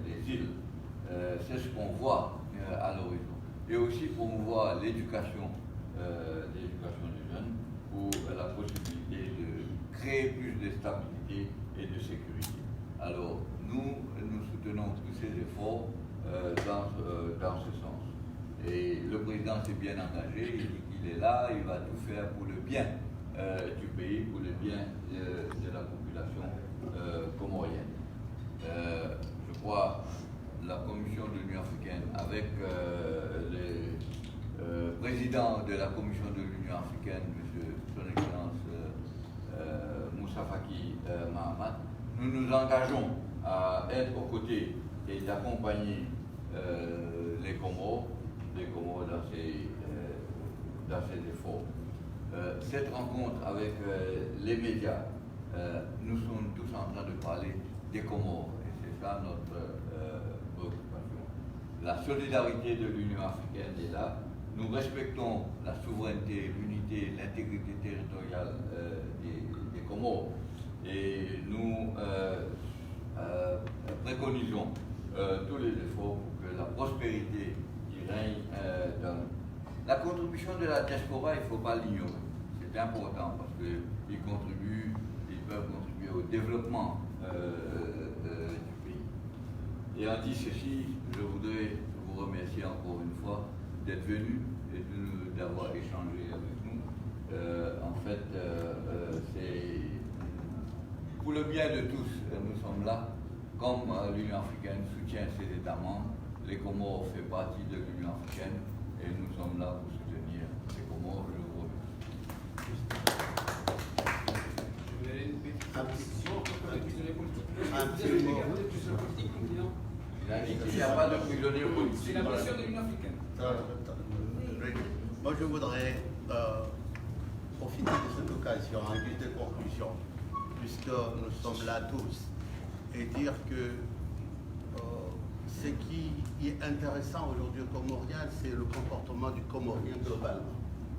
les îles. C'est ce qu'on voit à l'horizon. Et aussi promouvoir l'éducation des jeunes pour la possibilité de créer plus de stabilité et de sécurité. Alors, nous soutenons tous ces efforts dans ce sens. Et le président s'est bien engagé, il dit qu'il est là, il va tout faire pour le bien du pays, pour le bien de la population comorienne. Je crois la Commission de l'Union africaine avec le président de la Commission de l'Union africaine, M. Son Excellence Moussa Faki Mahamat, nous nous engageons à être aux côtés et d'accompagner les Comores dans ces efforts. Cette rencontre avec les médias, nous sommes tous en train de parler des Comores et c'est ça notre préoccupation. La solidarité de l'Union africaine est là. Nous respectons la souveraineté, l'unité, l'intégrité territoriale des Comores et nous préconisons tous les efforts pour que la prospérité qui règne dans la contribution de la diaspora, il ne faut pas l'ignorer. C'est important parce qu'ils peuvent contribuer au développement du pays. Et en dit ceci, je voudrais vous remercier encore une fois d'être venu et d'avoir échangé avec nous. En fait, c'est pour le bien de tous, nous sommes là. Comme l'Union africaine soutient ses États membres, les Comores font partie de l'Union africaine et nous sommes là pour soutenir les Comores. Je vous Il a dit qu'il n'y a pas de prisonniers politiques. C'est la position de l'Union africaine. Moi, je voudrais profiter de cette occasion en guise de conclusion, puisque nous sommes là tous, et dire que ce qui est intéressant aujourd'hui au Comorien, c'est le comportement du Comorien globalement,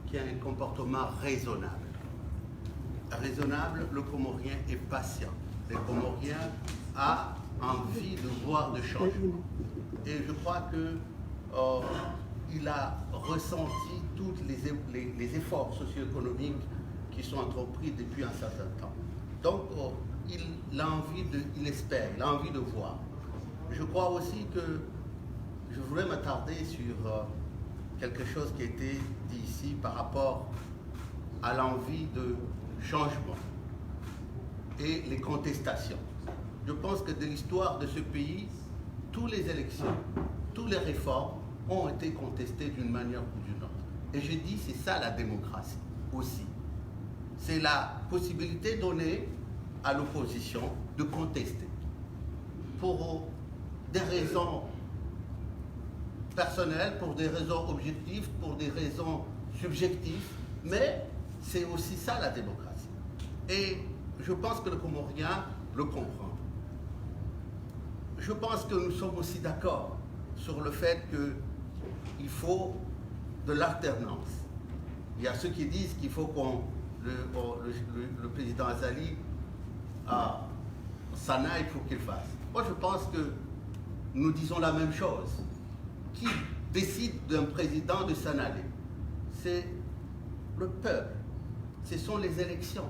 qui a un comportement raisonnable. Raisonnable, le Comorien est patient. Le Comorien a envie de voir des changements. Et je crois que il a ressenti tous les efforts socio-économiques qui sont entrepris depuis un certain temps. Donc, il a envie il espère, il a envie de voir. Je crois aussi que je voudrais m'attarder sur quelque chose qui a été dit ici par rapport à l'envie de changement et les contestations. Je pense que de l'histoire de ce pays, toutes les élections, toutes les réformes ont été contestées d'une manière ou d'une autre. Et je dis, c'est ça la démocratie aussi. C'est la possibilité donnée à l'opposition de contester pour des raisons personnelles, pour des raisons objectives, pour des raisons subjectives, mais c'est aussi ça la démocratie. Et je pense que le Comorien le comprend. Je pense que nous sommes aussi d'accord sur le fait qu'il faut de l'alternance. Il y a ceux qui disent qu'il faut le président Azali s'en aille pour qu'il fasse. Moi, je pense que nous disons la même chose. Qui décide d'un président de s'en aller? C'est le peuple. Ce sont les élections.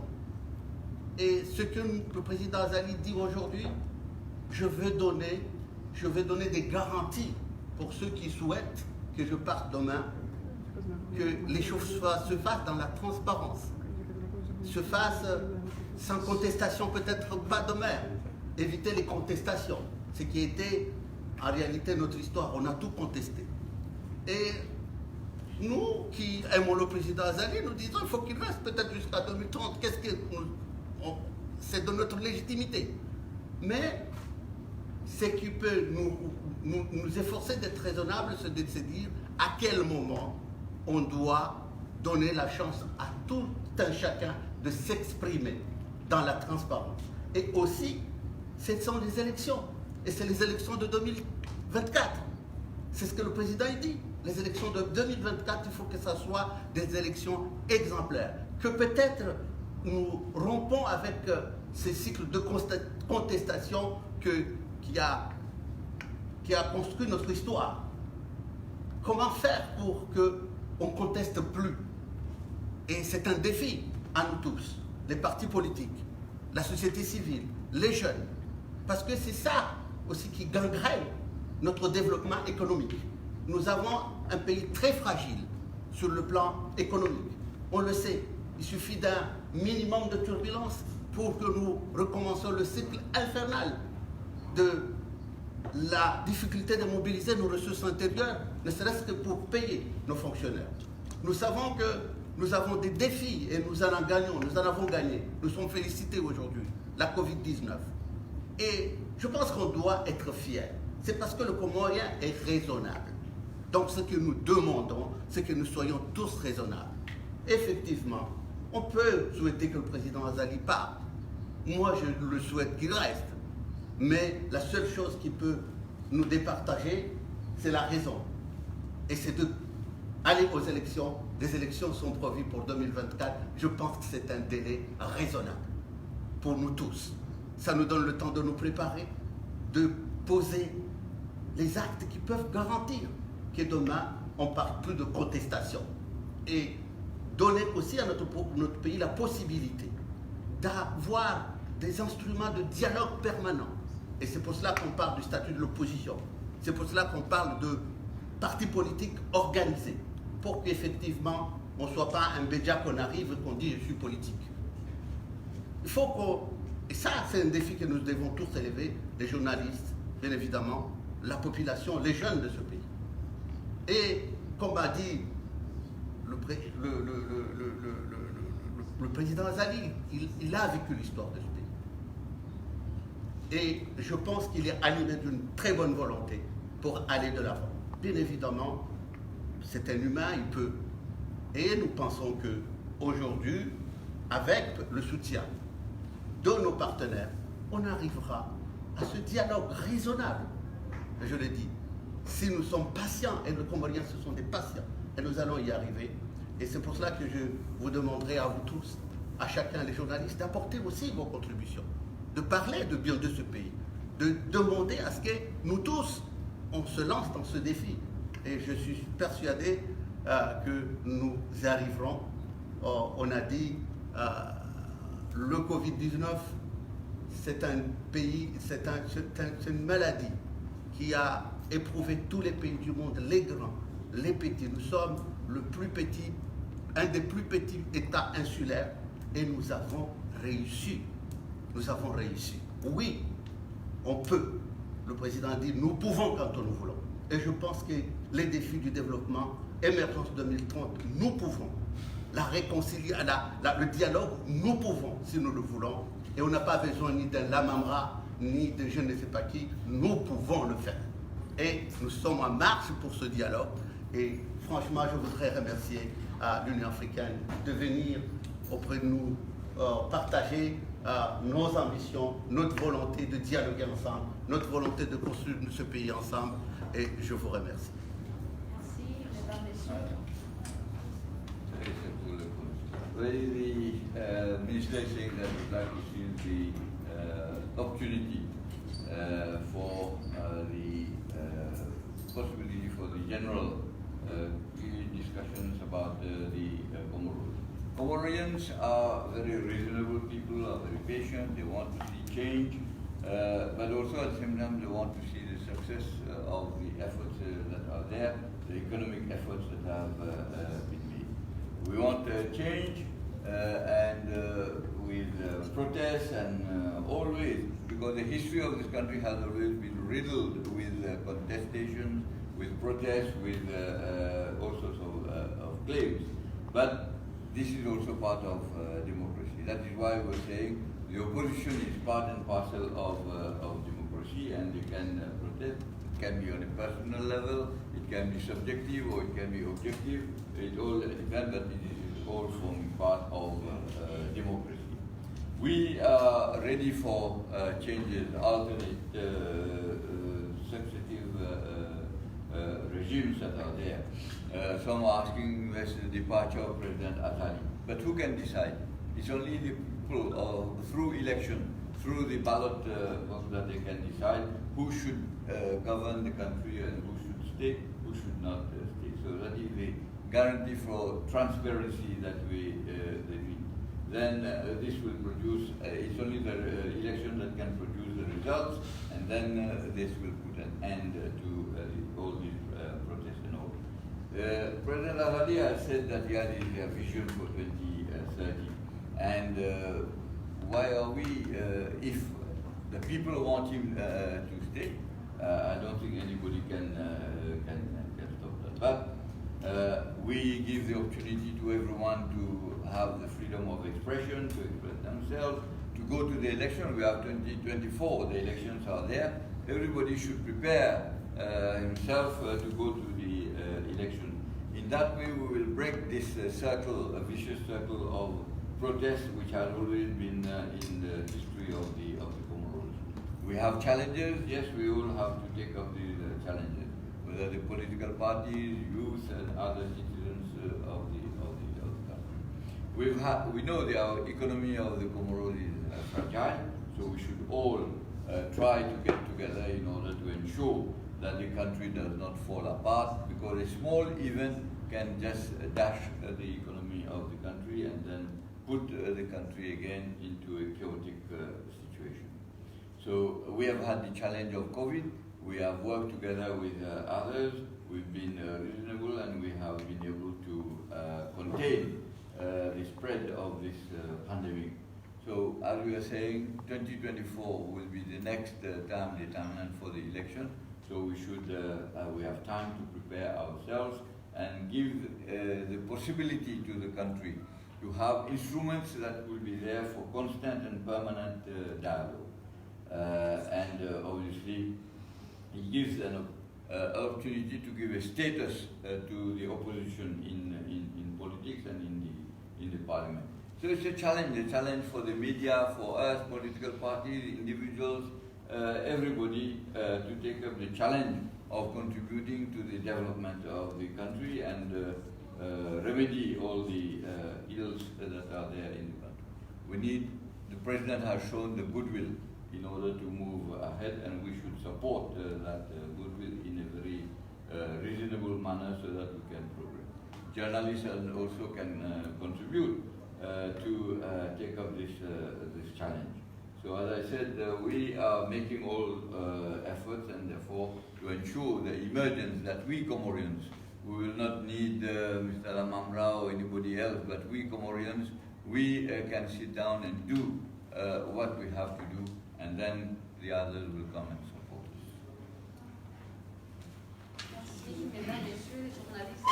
Et ce que le président Azali dit aujourd'hui, je veux donner des garanties pour ceux qui souhaitent que je parte demain, que les choses se fassent dans la transparence, se fassent sans contestation, peut-être pas demain, éviter les contestations, ce qui était en réalité notre histoire, on a tout contesté. Et nous qui aimons le président Azali, nous disons qu'il faut qu'il reste peut-être jusqu'à 2030, c'est de notre légitimité. Mais ce qui peut nous efforcer d'être raisonnables, c'est de se dire à quel moment on doit donner la chance à tout un chacun de s'exprimer dans la transparence. Et aussi, ce sont les élections. Et c'est les élections de 2024. C'est ce que le président dit. Les élections de 2024, il faut que ce soit des élections exemplaires. Que peut-être nous rompons avec ces cycles de contestation qui a construit notre histoire. Comment faire pour qu'on ne conteste plus? Et c'est un défi à nous tous, les partis politiques, la société civile, les jeunes, parce que c'est ça aussi qui gangrène notre développement économique. Nous avons un pays très fragile sur le plan économique. On le sait, il suffit d'un minimum de turbulence pour que nous recommencions le cycle infernal de la difficulté de mobiliser nos ressources intérieures, ne serait-ce que pour payer nos fonctionnaires. Nous savons que nous avons des défis et nous en avons gagné. Nous sommes félicités aujourd'hui, la Covid-19. Et je pense qu'on doit être fiers. C'est parce que le Comorien est raisonnable. Donc ce que nous demandons, c'est que nous soyons tous raisonnables. Effectivement, on peut souhaiter que le président Azali parte. Moi, je le souhaite qu'il reste. Mais la seule chose qui peut nous départager, c'est la raison. Et c'est d'aller aux élections. Les élections sont prévues pour 2024. Je pense que c'est un délai raisonnable pour nous tous. Ça nous donne le temps de nous préparer, de poser les actes qui peuvent garantir que demain, on ne parle plus de contestation. Et donner aussi à notre pays la possibilité d'avoir des instruments de dialogue permanent. Et c'est pour cela qu'on parle du statut de l'opposition. C'est pour cela qu'on parle de partis politiques organisés, pour qu'effectivement, on ne soit pas un bédia qu'on arrive et qu'on dit « je suis politique ». Il faut qu'on... Et ça, c'est un défi que nous devons tous élever, les journalistes, bien évidemment, la population, les jeunes de ce pays. Et comme a dit le président Azali, il a vécu l'histoire de ce pays. Et je pense qu'il est animé d'une très bonne volonté pour aller de l'avant. Bien évidemment, c'est un humain, il peut. Et nous pensons qu'aujourd'hui, avec le soutien de nos partenaires, on arrivera à ce dialogue raisonnable. Je l'ai dit, si nous sommes patients, et les Comoriens ce sont des patients, et nous allons y arriver. Et c'est pour cela que je vous demanderai à vous tous, à chacun les journalistes, d'apporter aussi vos contributions, de parler de bien de ce pays, de demander à ce que nous tous, on se lance dans ce défi. Et je suis persuadé que nous y arriverons. On a dit, le Covid-19, c'est un pays, c'est une maladie qui a éprouvé tous les pays du monde, les grands, les petits. Nous sommes le plus petit, un des plus petits États insulaires, et nous avons réussi. Nous avons réussi. Oui, on peut. Le président dit, nous pouvons quand nous voulons. Et je pense que les défis du développement, émergence 2030, nous pouvons. La réconciliation, le dialogue, nous pouvons, si nous le voulons. Et on n'a pas besoin ni d'un Lamamra, ni de je ne sais pas qui. Nous pouvons le faire. Et nous sommes en marche pour ce dialogue. Et franchement, je voudrais remercier l'Union africaine de venir auprès de nous partager nos ambitions, notre volonté de dialoguer ensemble, notre volonté de construire ce pays ensemble. Et je vous remercie. Merci, mesdames, messieurs. Well, the minister is saying that we'd like to see the opportunity for the possibility for the general discussions about the Comoros. Comorians are very reasonable people, are very patient, they want to see change, but also at the same time they want to see the success of the efforts that are there, the economic efforts that have been made. We want change and with protests and always, because the history of this country has always been riddled with contestations, with protests, with all sorts of claims. But this is also part of democracy. That is why we're saying the opposition is part and parcel of democracy, and you can protest. It can be on a personal level, it can be subjective or it can be objective. It all depends, but it is all forming part of democracy. We are ready for changes, alternate successive regimes that are there. Some are asking where's the departure of President Azali. But who can decide? It's only the people through election, through the ballot box that they can decide who should govern the country and who should stay, who should not stay. So that is the guarantee for transparency that we need. Then this will produce, it's only the election that can produce the results, and then this will put an end to all these protests and all. President Azali has said that he had his vision for 2030, and why are we, if the people want him to stay, I don't think anybody can stop that. But we give the opportunity to everyone to have the freedom of expression, to express themselves, to go to the election. We have 2024, the elections are there. Everybody should prepare himself to go to the election. In that way, we will break this circle, a vicious circle of protest, which has always been in the history of the Comoros. We have challenges. Yes, we all have to take up these challenges, whether the political parties, youth, and other citizens of the country. We know the economy of the Comoros is fragile, so we should all try to get together in order to ensure that the country does not fall apart, because a small event can just dash the economy of the country and then put the country again into a chaotic situation. So we have had the challenge of COVID. We have worked together with others. We've been reasonable, and we have been able to contain the spread of this pandemic. So as we are saying, 2024 will be the next time determinant for the election. So we should, we have time to prepare ourselves and give the possibility to the country to have instruments that will be there for constant and permanent dialogue. Obviously, it gives an opportunity to give a status to the opposition in politics and in the parliament. So it's a challenge for the media, for us, political parties, individuals, everybody to take up the challenge of contributing to the development of the country and remedy all the ills that are there in the country. The president has shown the goodwill in order to move ahead, and we should support that goodwill in a very reasonable manner so that we can progress. Journalists also can contribute to take up this challenge. So as I said, we are making all efforts, and therefore to ensure the emergence that we Comorians, we will not need Mr. Lamamra or anybody else, but we Comorians, we can sit down and do what we have to do, and then the others will come and support us. Merci, mesdames et messieurs les journalistes.